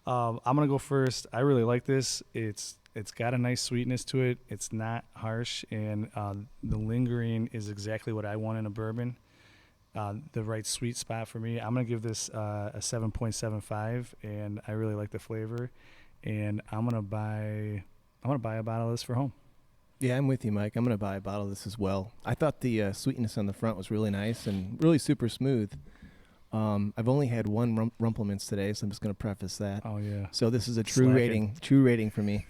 I'm gonna go first. I really like this. It's got a nice sweetness to it. It's not harsh, and the lingering is exactly what I want in a bourbon. The right sweet spot for me. I'm gonna give this a 7.75, and I really like the flavor. And I'm gonna buy a bottle of this for home. Yeah, I'm with you, Mike. I'm going to buy a bottle of this as well. I thought the sweetness on the front was really nice and really super smooth. I've only had one Rumplemans today, so I'm just going to preface that. Oh yeah. So this is a true Slacking. rating for me.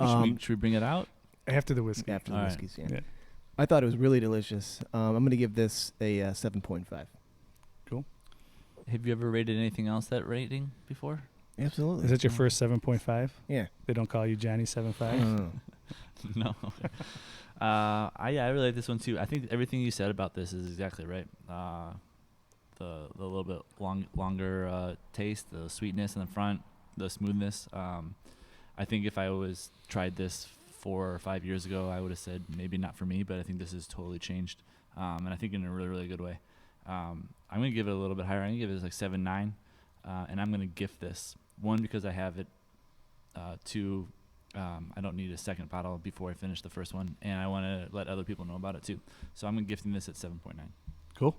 Should we bring it out? After the whiskey. After the All right. whiskeys, yeah. Yeah. I thought it was really delicious. I'm going to give this a 7.5. Have you ever rated anything else that rating before? Absolutely. Is that your first 7.5? Yeah. They don't call you Johnny 7.5? Oh. No. I really like this one too. I think everything you said about this is exactly right. The little bit longer taste, the sweetness in the front, the smoothness. I think if I was tried this 4 or 5 years ago, I would have said maybe not for me, but I think this has totally changed, and I think in a really, really good way. I'm going to give it a little bit higher. I'm going to give it like 7.9, and I'm going to gift this. 1, because I have it. 2, I don't need a second bottle before I finish the first one, and I want to let other people know about it too. So I'm gifting this at 7.9. Cool.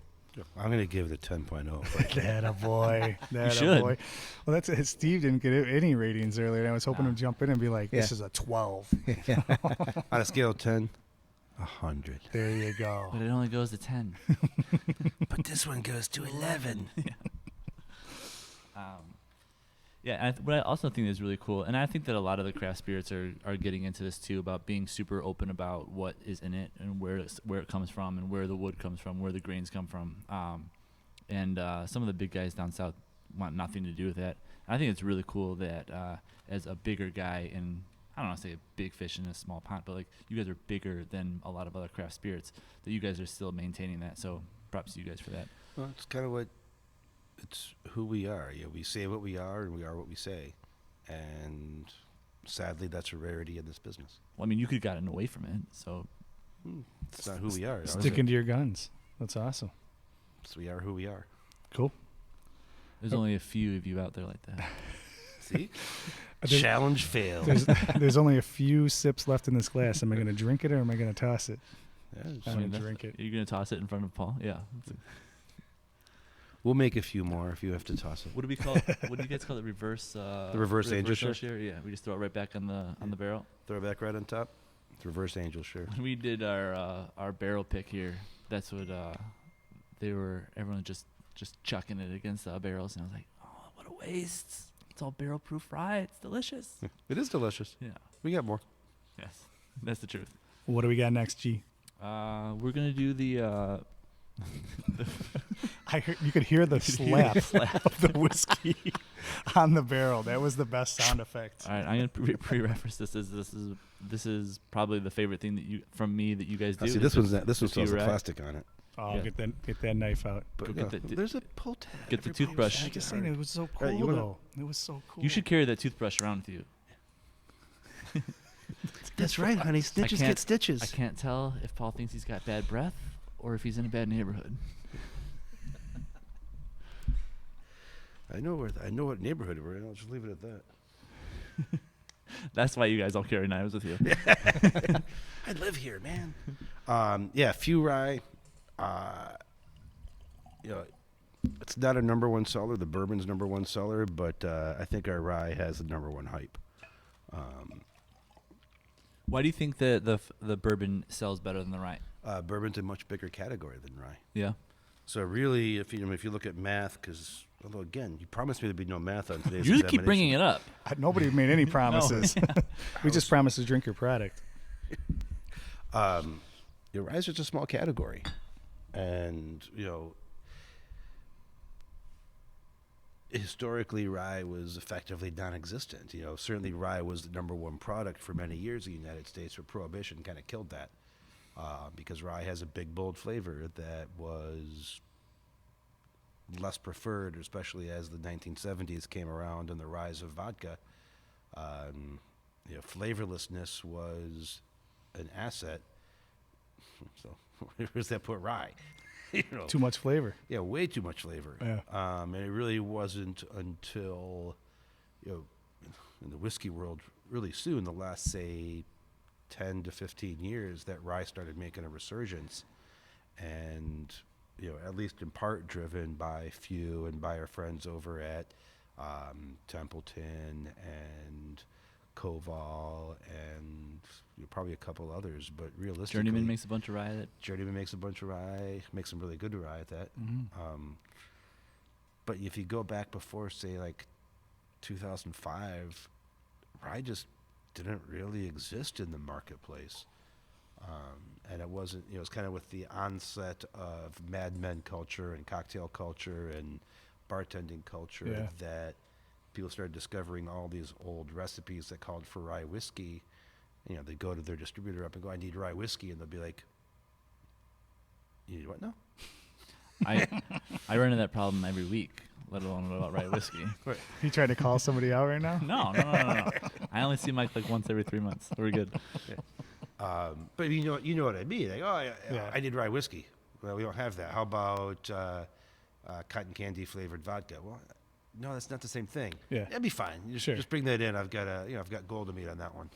I'm going to give it a 10.0. That a boy. That a should. boy. Well, that's it. Steve didn't get any ratings earlier. And I was hoping to jump in and be like, this Yeah. is a 12. On a scale of 10, 100. There you go. But it only goes to 10. But this one goes to 11. Yeah, what I also think is really cool, and I think that a lot of the craft spirits are getting into this too, about being super open about what is in it and where it comes from and where the wood comes from, where the grains come from. And some of the big guys down south want nothing to do with that. I think it's really cool that as a bigger guy, and I don't want to say a big fish in a small pond, but like you guys are bigger than a lot of other craft spirits, that you guys are still maintaining that. So props to you guys for that. Well, it's kind of it's who we are. You know, we say what we are, and we are what we say. And sadly, that's a rarity in this business. Well, I mean, you could have gotten away from it. So It's not who we are. Sticking to your guns. That's awesome. So we are who we are. Cool. there's only a few of you out there like that. See? There's- Challenge failed. There's only a few sips left in this glass. Am I going to drink it or am I going to toss it? Yeah, I'm I mean, going to that- drink it. You're going to toss it in front of Paul? Yeah. we'll make a few more if you have to toss it. What do we call it? What do you guys call it? Reverse. The reverse angel share? Yeah, we just throw it right back on the barrel. Throw it back right on top. It's reverse angel share. When we did our barrel pick here, that's what everyone just chucking it against the barrels, and I was like, oh, what a waste! It's all barrel proof rye. It's delicious. It is delicious. Yeah. We got more. Yes, that's the truth. What do we got next, G? We're gonna do the. I heard, you could hear the slap of the whiskey on the barrel. That was the best sound effect. All right, I'm gonna pre-reference this. This is probably the favorite thing that you you guys do. See, this is one's this one still has few the rye. plastic on it. Oh, Yeah. get that knife out. But Go no, get the- there's a pull tab. get the Everybody toothbrush. was I'm shaking just saying hard. it was so All cool right, you wanna- though. It was so cool. You should carry that toothbrush around with you. That's right, honey. Snitches can't- get stitches. I can't tell if Paul thinks he's got bad breath or if he's in a bad neighborhood. I know what neighborhood we're in. I'll just leave it at that. That's why you guys all carry knives with you. I live here, man. Yeah, few rye. It's not a number one seller. The bourbon's number one seller, but I think our rye has the number one hype. Why do you think the bourbon sells better than the rye? Bourbon's a much bigger category than rye. Yeah. So really, if you look at math, because although again, you promised me there'd be no math on today's You just keep bringing it up. Nobody made any promises. We just promised to drink your product. Rye is just a small category, and historically, rye was effectively non-existent. Certainly rye was the number one product for many years in the United States, where Prohibition kind of killed that. Because rye has a big, bold flavor that was less preferred, especially as the 1970s came around and the rise of vodka. Flavorlessness was an asset. So where does that put rye? Too much flavor. Yeah, way too much flavor. Yeah. And it really wasn't until, in the whiskey world, really soon, the last, say, 10 to 15 years, that rye started making a resurgence. And, at least in part driven by few and by our friends over at Templeton and Koval and probably a couple others, but realistically, Journeyman makes a bunch of rye. Journeyman makes a bunch of rye, makes some really good rye at that. Mm-hmm. But if you go back before, say, like 2005, rye just didn't really exist in the marketplace. And it wasn't, it was kind of with the onset of Mad Men culture and cocktail culture and bartending culture that people started discovering all these old recipes that called for rye whiskey. They go to their distributor up and go, I need rye whiskey. And they'll be like, you need what now? I run into that problem every week, let alone about rye whiskey. You trying to call somebody out right now? No. I only see Mike like once every 3 months. We're good. But you know what I mean. Like, I need rye whiskey. Well, we don't have that. How about cotton candy flavored vodka? Well, no, that's not the same thing. Yeah. That'd be fine. Just bring that in. I've got gold to meet on that one.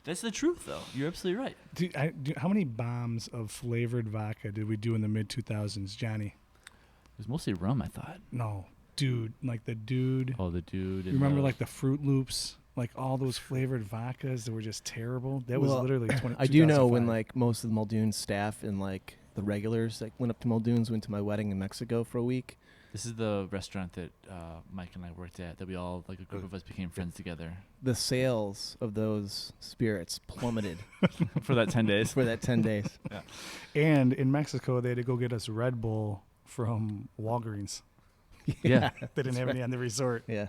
That's the truth, though. You're absolutely right. How many bombs of flavored vodka did we do in the mid 2000s, Johnny? It was mostly rum, I thought. No, dude, like the dude. Oh, the dude. You remember like the Fruit Loops, like all those flavored vodkas that were just terrible. That was literally 20. I do know when 2005. like most of the Muldoon staff and like the regulars like went up to Muldoon's, went to my wedding in Mexico for a week. This is the restaurant that Mike and I worked at, that we all, like a group of us, became friends together. The sales of those spirits plummeted For that 10 days. for that 10 days. And in Mexico, they had to go get us Red Bull from Walgreens. Yeah. They didn't have any on the resort. Yeah.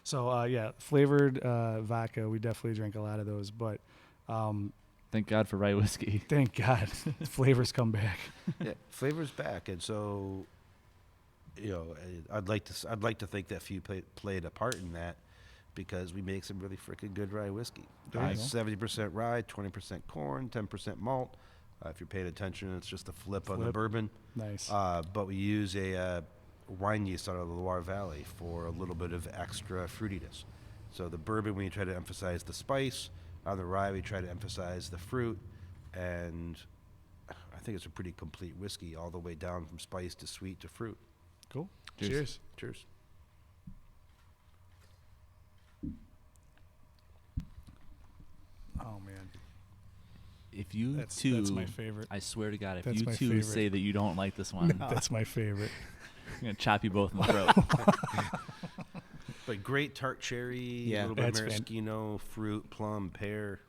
So yeah, flavored vodka. We definitely drank a lot of those, but Thank God for rye whiskey. thank God flavors come back. Yeah, flavor's back, and so, I'd like to think that few played a part in that, because we make some really freaking good rye whiskey. There you go. 70% rye, 20% corn, 10% malt. If you're paying attention, it's just a flip on the bourbon. Nice. But we use a wine yeast out of the Loire Valley for a little bit of extra fruitiness. So the bourbon, we try to emphasize the spice. On the rye, we try to emphasize the fruit. And I think it's a pretty complete whiskey all the way down from spice to sweet to fruit. Cool. Cheers. Cheers. Oh man, If you that's my favorite. I swear to God, if That's you my two favorite. say that you don't like this one, That's my favorite. I'm going to chop you both in the throat. But great tart cherry, Yeah. a little bit of That's maraschino, fruit, plum, pear.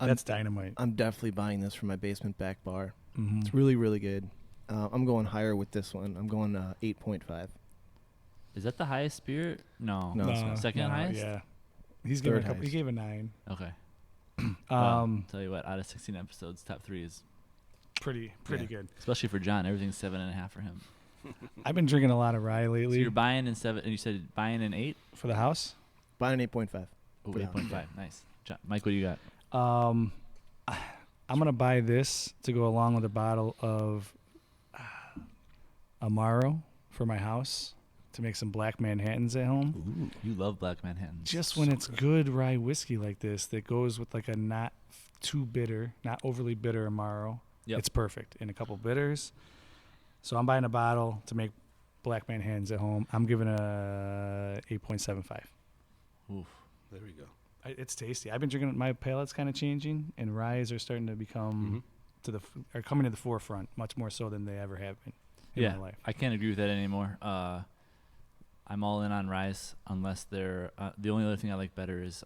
That's dynamite. I'm definitely buying this for my basement back bar. Mhm. It's really, really good. I'm going higher with this one. I'm going 8.5. Is that the highest spirit? No. No, it's not. Second highest? Yeah, he's giving Third a couple. He highest. gave a 9. Okay. Tell you what, out of 16 episodes, top 3 is, Pretty Yeah. good. especially for John, everything's 7.5 for him. I've been drinking a lot of rye So lately you're buying in 7, and you said buying in 8? for the house. Buying 8.5. Oh, For the 8.5. Nice. John, Mike, what do you got? I'm gonna buy this to go along with a bottle of Amaro for my house to make some black Manhattans at home. Ooh, you love Black Manhattan. Just when it's good rye whiskey like this that goes with like a not too bitter, not overly bitter Amaro. Yep. It's perfect in a couple bitters. So I'm buying a bottle to make black Manhattans at home. I'm giving a 8.75. Oof. There we go. It's tasty. I've been drinking it. My palate's kind of changing, and ryes are starting to become are coming to the forefront much more so than they ever have been in Yeah, my life. I can't agree with that anymore. I'm all in on ryes unless they're the only other thing I like better is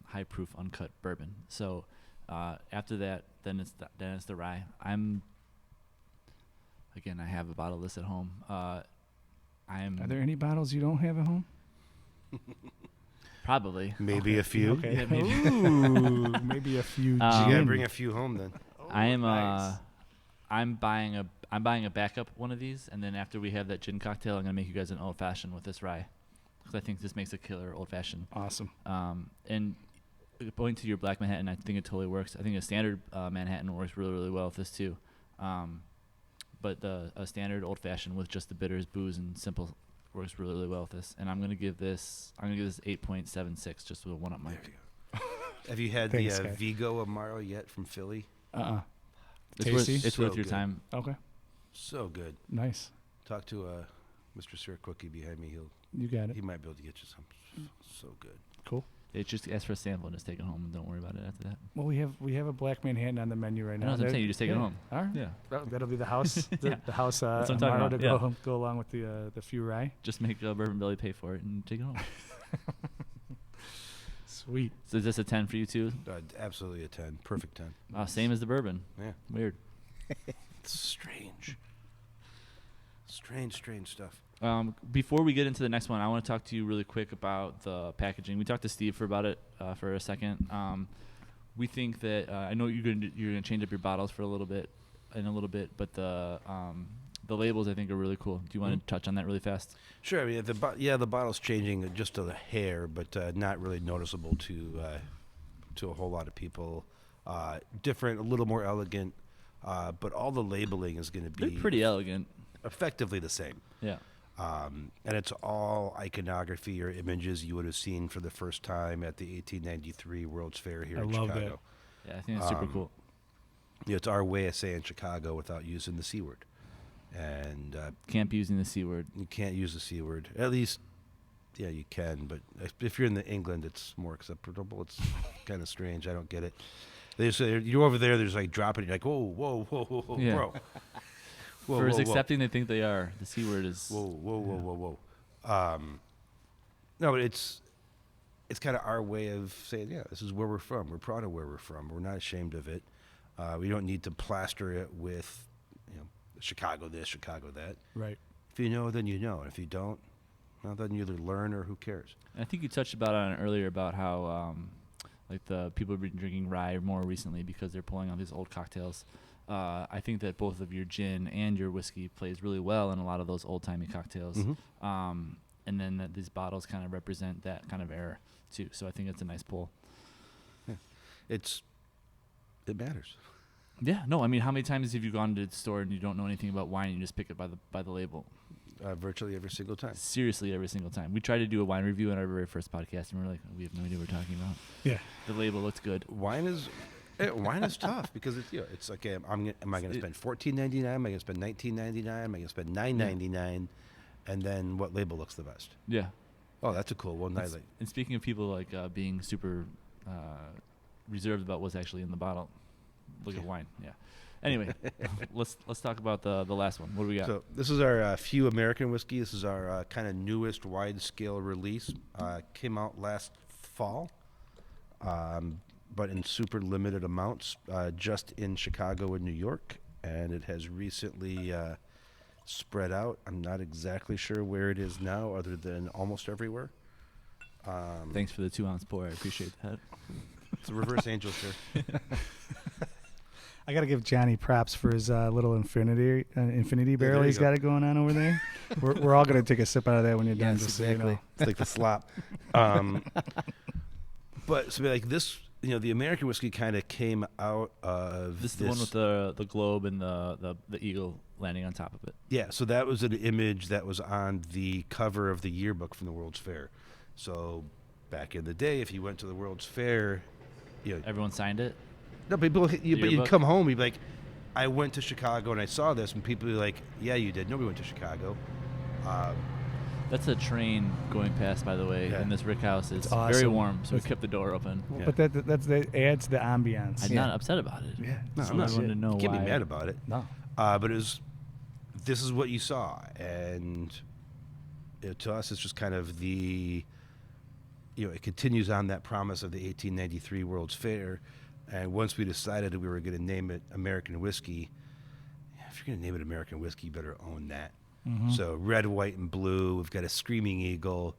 high proof uncut bourbon. So after that, then it's the rye. I have a bottle of this at home. Are there any bottles you don't have at home? Probably. Maybe a few. Okay. Yeah, maybe. Ooh, maybe a few. You gotta gin. bring a few home then. I am nice. I'm buying a backup one of these, and then after we have that gin cocktail, I'm gonna make you guys an old fashioned with this rye, because I think this makes a killer old fashioned. Awesome. And going to your black Manhattan, I think it totally works. I think a standard Manhattan works really, really well with this too. But a standard old fashioned with just the bitters, booze, and simple works really, really well with this. And I'm gonna give this 8.76, just with a 1-up Mike. Have you had Thanks, the guy. Vigo Amaro yet from Philly? Tasty. It's So worth your good. time. Okay. So good. Nice. Talk to Mr. Sir Cookie behind me. You got He it. might be able to get you some. So good. Cool. It just ask for a sample and just take it home, and don't worry about it after that. Well, we have a black Manhattan on the menu right I now. know what I'm There- saying. You just take it yeah. home. All right. Yeah. That'll be the house. Yeah. The house That's what I'm talking Amaro about, to yeah. go along with the few rye. Just make Bourbon Belly pay for it and take it home. Sweet. So is this a 10 for you too? Absolutely a 10. Perfect 10. Same as the bourbon. Yeah. Weird. It's strange. Strange stuff. Before we get into the next one, I want to talk to you really quick about the packaging. We talked to Steve for a second. We think that I know you're gonna change up your bottles for a little bit, but the labels I think are really cool. Do you want to touch on that really fast? Sure. I mean, the bottle's changing just a hair, but not really noticeable to a whole lot of people. Different, a little more elegant, but all the labeling is going to be They're pretty elegant. effectively the same. Yeah. And it's all iconography or images you would have seen for the first time at the 1893 World's Fair here I in love Chicago. Yeah, I think that's super cool. It's our way of saying Chicago without using the C word. And Can't be using the C word. you can't use the C word. At least, yeah, you can. But if you're in England, it's more acceptable. It's kind of strange. I don't get it. You're over there, there's like dropping. You're like, whoa, Yeah. bro. Whoa, For as whoa, accepting they think they are, the C word is. whoa. No, but it's kind of our way of saying, yeah, this is where we're from. We're proud of where we're from. We're not ashamed of it. We don't need to plaster it with, Chicago this, Chicago that. Right. If you know, then you know. And if you don't, well, then you either learn or who cares. I think you touched on it earlier about how like the people have been drinking rye more recently because they're pulling out these old cocktails. I think that both of your gin and your whiskey plays really well in a lot of those old-timey cocktails. And then these bottles kind of represent that kind of era too. So I think it's a nice pull. Yeah. It matters. Yeah, no, I mean, how many times have you gone to the store and you don't know anything about wine and you just pick it by the label? Virtually every single time. Seriously, every single time. We tried to do a wine review in our very first podcast, and we're like, we have no idea what we're talking about. Yeah. The label looked good. Wine is tough because it's like, am I going to spend $14.99? Am I going to spend $19.99? Am I going to spend $9.99? And then what label looks the best? Yeah. Oh, that's a cool one. And speaking of people like being super reserved about what's actually in the bottle, look at wine. Yeah. Anyway, let's talk about the last one. What do we got? So this is our Few American Whiskey. This is our kind of newest wide-scale release. Came out last fall, but in super limited amounts, just in Chicago and New York. And it has recently spread out. I'm not exactly sure where it is now, other than almost everywhere. Thanks for the 2-ounce pour. I appreciate that. It's a reverse angel, sir. I got to give Johnny props for his little infinity barrel he's got it going on over there. We're all going to take a sip out of that when you're done. Yes, just exactly. So you know. It's like the slop. But so like this, the American whiskey kind of came out of This is the one with the globe and the eagle landing on top of it. Yeah, so that was an image that was on the cover of the yearbook from the World's Fair. So back in the day, if you went to the World's Fair, Everyone signed it? no, but The you'd yearbook? come home, you'd be like, I went to Chicago and I saw this, and people would be like, yeah, you did. Nobody went to Chicago. That's a train going past, by the way, Yeah. in this rick house. It's awesome. very warm, so we kept the door open. Yeah. But that adds the ambiance. I'm not upset about it. Yeah. No, So I'm not. I wanted to know You can't why. be mad about it. No. But this is what you saw, and to us, it's just kind of it continues on that promise of the 1893 World's Fair. And once we decided that we were going to name it American Whiskey, if you're going to name it American Whiskey, you better own that. Mm-hmm. So red, white, and blue. We've got a screaming eagle.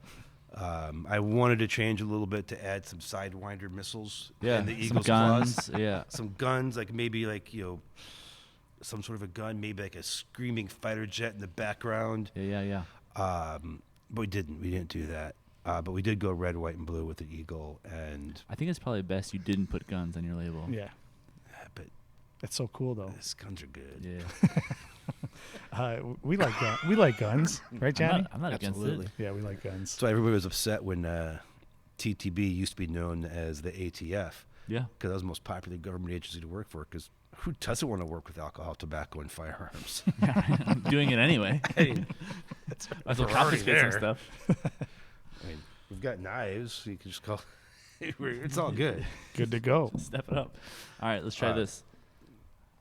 I wanted to change a little bit to add some Sidewinder missiles in the some eagle's guns. claws. Yeah. Some guns, like maybe some sort of a gun, maybe like a screaming fighter jet in the background. Yeah. But we didn't. We didn't do that. But we did go red, white, and blue with the eagle. And I think it's probably best you didn't put guns on your label. Yeah. but That's so cool, though. these guns are good. Yeah. We like guns, right, Johnny? I'm not against Absolutely. it. Yeah, we like guns. So everybody was upset when TTB used to be known as the ATF, Yeah. because that was the most popular government agency to work for. Because who doesn't want to work with alcohol, tobacco, and firearms? I'm doing it anyway. I mean, I will we're already confiscate some there. stuff. I mean, we've got knives. So you can just call. It's all good. Good to go. Step it up. All right, let's try Uh, this.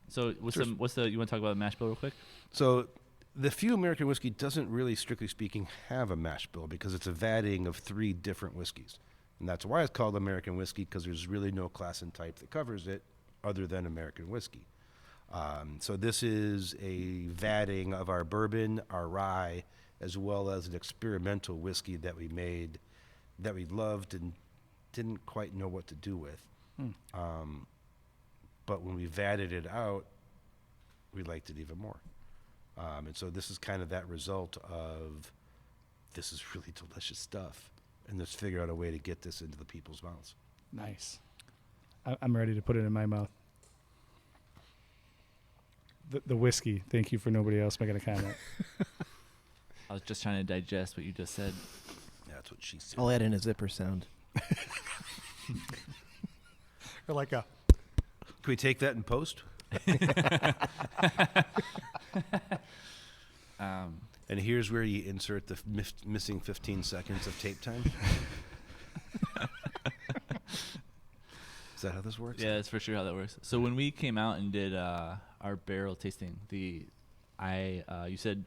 So you want to talk about the mash bill real quick? So the Few American Whiskey doesn't really, strictly speaking, have a mash bill because it's a vatting of 3 different whiskeys. And that's why it's called American Whiskey, because there's really no class and type that covers it other than American Whiskey. So this is a vatting of our bourbon, our rye, as well as an experimental whiskey that we made that we loved and didn't quite know what to do with. But when we vatted it out, we liked it even more. And so this is kind of that result of, this is really delicious stuff. And let's figure out a way to get this into the people's mouths. Nice. I'm ready to put it in my mouth. The whiskey. Thank you for nobody else making a comment. I was just trying to digest what you just said. That's what she said. I'll add in a zipper sound. Or like a. Can we take that in post? And here's where you insert the missing 15 seconds of tape time. Is that how this works? Yeah, that's for sure how that works. So when we came out and did our barrel tasting, you said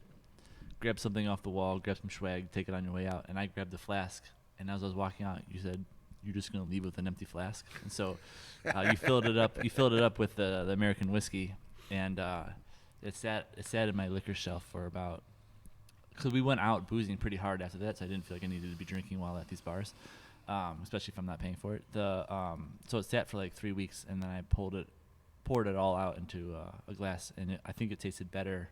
grab something off the wall, grab some swag, take it on your way out, and I grabbed the flask. And as I was walking out, you said you're just gonna leave with an empty flask, and so you filled it up. You filled it up with the American whiskey, and it sat in my liquor shelf for about, because we went out boozing pretty hard after that, so I didn't feel like I needed to be drinking while at these bars, especially if I'm not paying for it. So it sat for like 3 weeks, and then I poured it all out into a glass, and I think it tasted better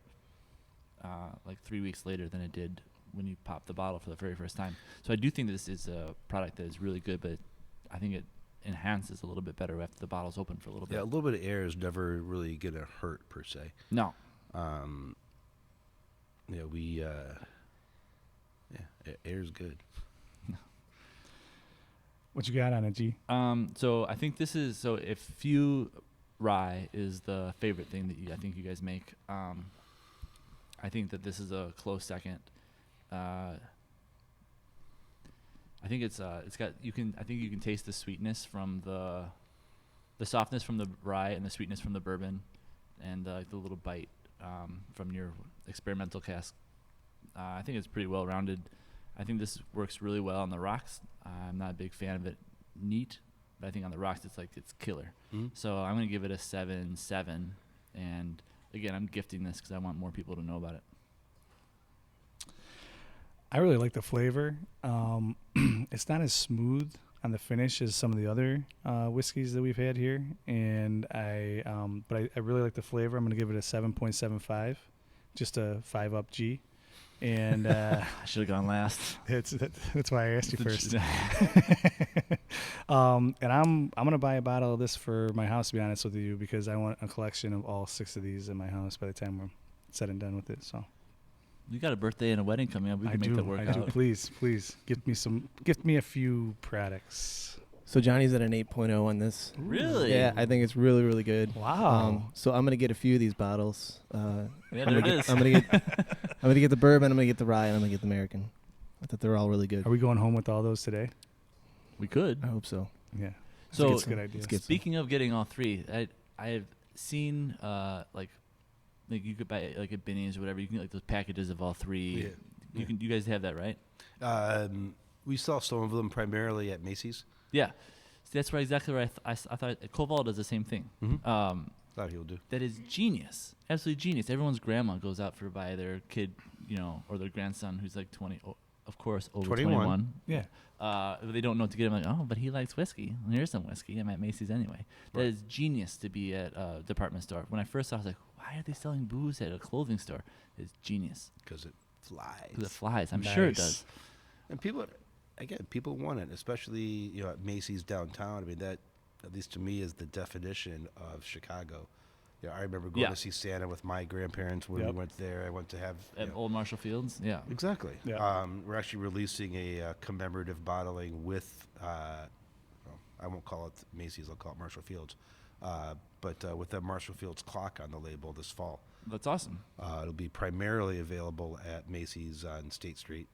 like 3 weeks later than it did when you popped the bottle for the very first time. So I do think this is a product that is really good, but I think it enhances a little bit better after the bottle's open for a little bit. Yeah, a little bit of air is never really gonna hurt per se. No. Air's good. What you got on it, G? So I think this is, so if few rye is the favorite thing that I think you guys make, I think that this is a close second. I think it's got, I think you can taste the sweetness from the softness from the rye and the sweetness from the bourbon, and the little bite from your experimental cask. I think it's pretty well rounded. I think this works really well on the rocks. I'm not a big fan of it neat, but I think on the rocks it's killer. Mm-hmm. So I'm gonna give it a 7.7, and again, I'm gifting this because I want more people to know about it. I really like the flavor. It's not as smooth on the finish as some of the other whiskeys that we've had here, and but I really like the flavor. I'm going to give it a 7.75, just a 5-up G. And I should have gone last. That's why I asked you first. And I'm gonna buy a bottle of this for my house, to be honest with you, because I want a collection of all 6 of these in my house by the time we're said and done with it. So you got a birthday and a wedding coming up. We can make that work out. Please gift me a few products. So Johnny's at an 8.0 on this. Really? Yeah, I think it's really, really good. Wow. So I'm gonna get a few of these bottles. Yeah, there it is. I'm gonna get the bourbon. I'm gonna get the rye, and I'm gonna get the American. I thought they're all really good. Are we going home with all those today? We could. I hope so. Yeah. So it's a good idea. Speaking of getting all 3, I have seen like you could buy like at Binny's or whatever. You can get like those packages of all 3. Yeah. You guys have that, right? We saw some of them primarily at Macy's. Yeah. So that's right, exactly right. I thought Koval does the same thing. Mm-hmm. A lot of people do. That is genius. Absolutely genius. Everyone's grandma goes out for buy their kid, or their grandson who's like 20, of course, over 21. Yeah. They don't know what to get him. Like, oh, but he likes whiskey. Well, here's some whiskey. I'm at Macy's anyway. That is genius to be at a department store. When I first saw it, I was like, why are they selling booze at a clothing store? It's genius. Because it flies. Because it flies. I'm sure it does. And people want it, especially at Macy's downtown. I mean, that, at least to me, is the definition of Chicago. I remember going to see Santa with my grandparents when we went there. I went to have at Old Marshall Fields. Yeah, exactly. Yeah. We're actually releasing a commemorative bottling with I won't call it Macy's. I'll call it Marshall Fields, but with the Marshall Fields clock on the label this fall. That's awesome. It'll be primarily available at Macy's on State Street.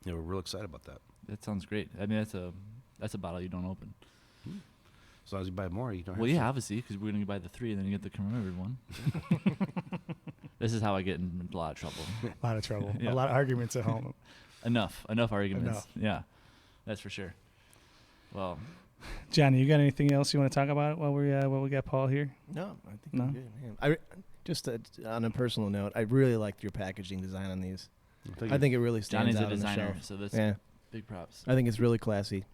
We're real excited about that. That sounds great. I mean, that's a bottle you don't open. As long as you buy more, you don't. Well, yeah, obviously, because we're gonna buy the 3 and then you get the commemorative one. This is how I get in a lot of trouble. A lot of trouble. Yeah. A lot of arguments at home. Enough arguments. Enough. Yeah, that's for sure. Well, Johnny, you got anything else you want to talk about while we got Paul here? No, I think No? I'm good. Yeah. Just on a personal note, I really liked your packaging design on these. I think it really stands Johnny's out a on the designer, shelf. so that's Yeah, big props. I think it's really classy.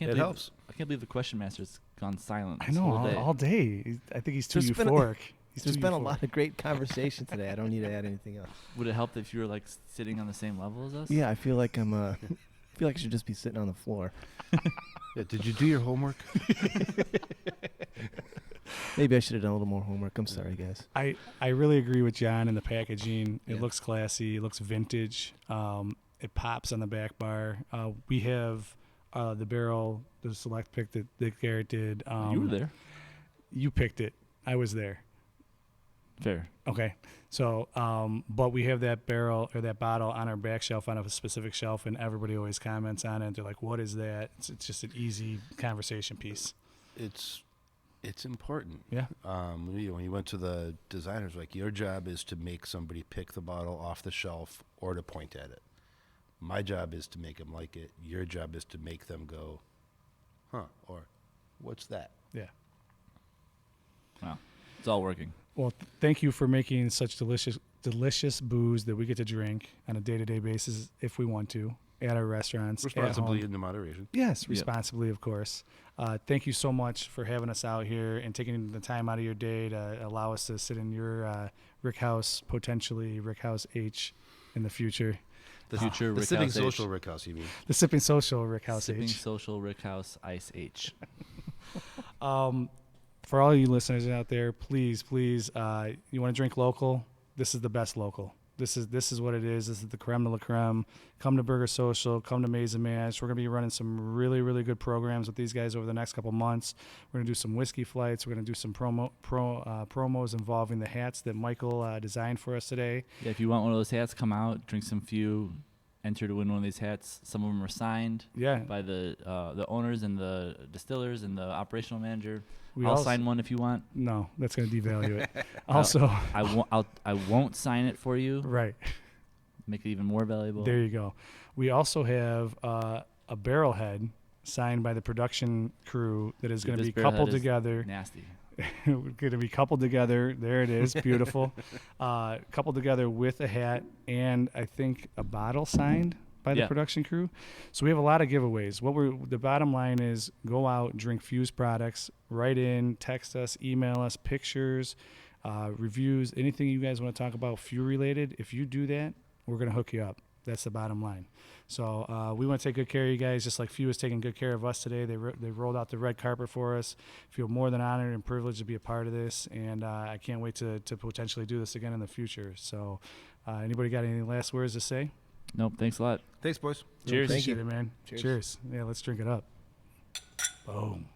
It helps. I can't believe the question master's gone silent. I this know, whole day. all day. I think he's too There's been euphoric. There's been a lot of great conversation today. I don't need to add anything else. Would it help if you were like sitting on the same level as us? Yeah, I feel like I feel like I should just be sitting on the floor. Yeah, did you do your homework? Maybe I should have done a little more homework. I'm sorry, guys. I really agree with John in the packaging. It Yeah. looks classy. It looks vintage. It pops on the back bar. We have the barrel, the select pick that Garrett did. You were there. You picked it. I was there. Fair. Okay. So, but we have that barrel or that bottle on our back shelf on a specific shelf, and everybody always comments on it. They're like, "What is that?" It's just an easy conversation piece. It's important. Yeah. When you went to the designers, like, your job is to make somebody pick the bottle off the shelf or to point at it. My job is to make them like it. Your job is to make them go, huh, or what's that? Yeah. Wow. It's all working. Well, thank you for making such delicious booze that we get to drink on a day-to-day basis if we want to at our restaurants. Responsibly at home. into moderation. Yes, responsibly, of course. Thank you so much for having us out here and taking the time out of your day to allow us to sit in your Rick House, potentially Rick House H in the future. The future the Rick Sipping House H. Social Rick House, you mean? The Sipping Social Rick House Sipping H. Social Rick House Ice H. For all you listeners out there, please, you want to drink local? This is the best local. This is what it is. This is the creme de la creme. Come to Burger Social. Come to Maze and Mash. We're going to be running some really, really good programs with these guys over the next couple months. We're going to do some whiskey flights. We're going to do some promos involving the hats that Michael designed for us today. Yeah, if you want one of those hats, come out, drink some few, enter to win one of these hats. Some of them are signed by the owners and the distillers and the operational manager. I'll sign one if you want. No, that's going to devalue it. Also, I won't sign it for you. Right. Make it even more valuable. There you go. We also have a barrel head signed by the production crew that is going to be coupled together. Nasty. We're going to be coupled together. There it is. Beautiful. Coupled together with a hat and I think a bottle signed by the production crew. So we have a lot of giveaways. The bottom line is go out, drink Fuse products, write in, text us, email us, pictures, reviews, anything you guys want to talk about Fuse related. If you do that, we're going to hook you up. That's the bottom line. So we want to take good care of you guys, just like Fuse is taking good care of us today. They rolled out the red carpet for us. Feel more than honored and privileged to be a part of this, and I can't wait to potentially do this again in the future. So anybody got any last words to say? Nope. Thanks a lot. Thanks, boys. Cheers. Appreciate it, man. Cheers. Yeah, let's drink it up. Boom.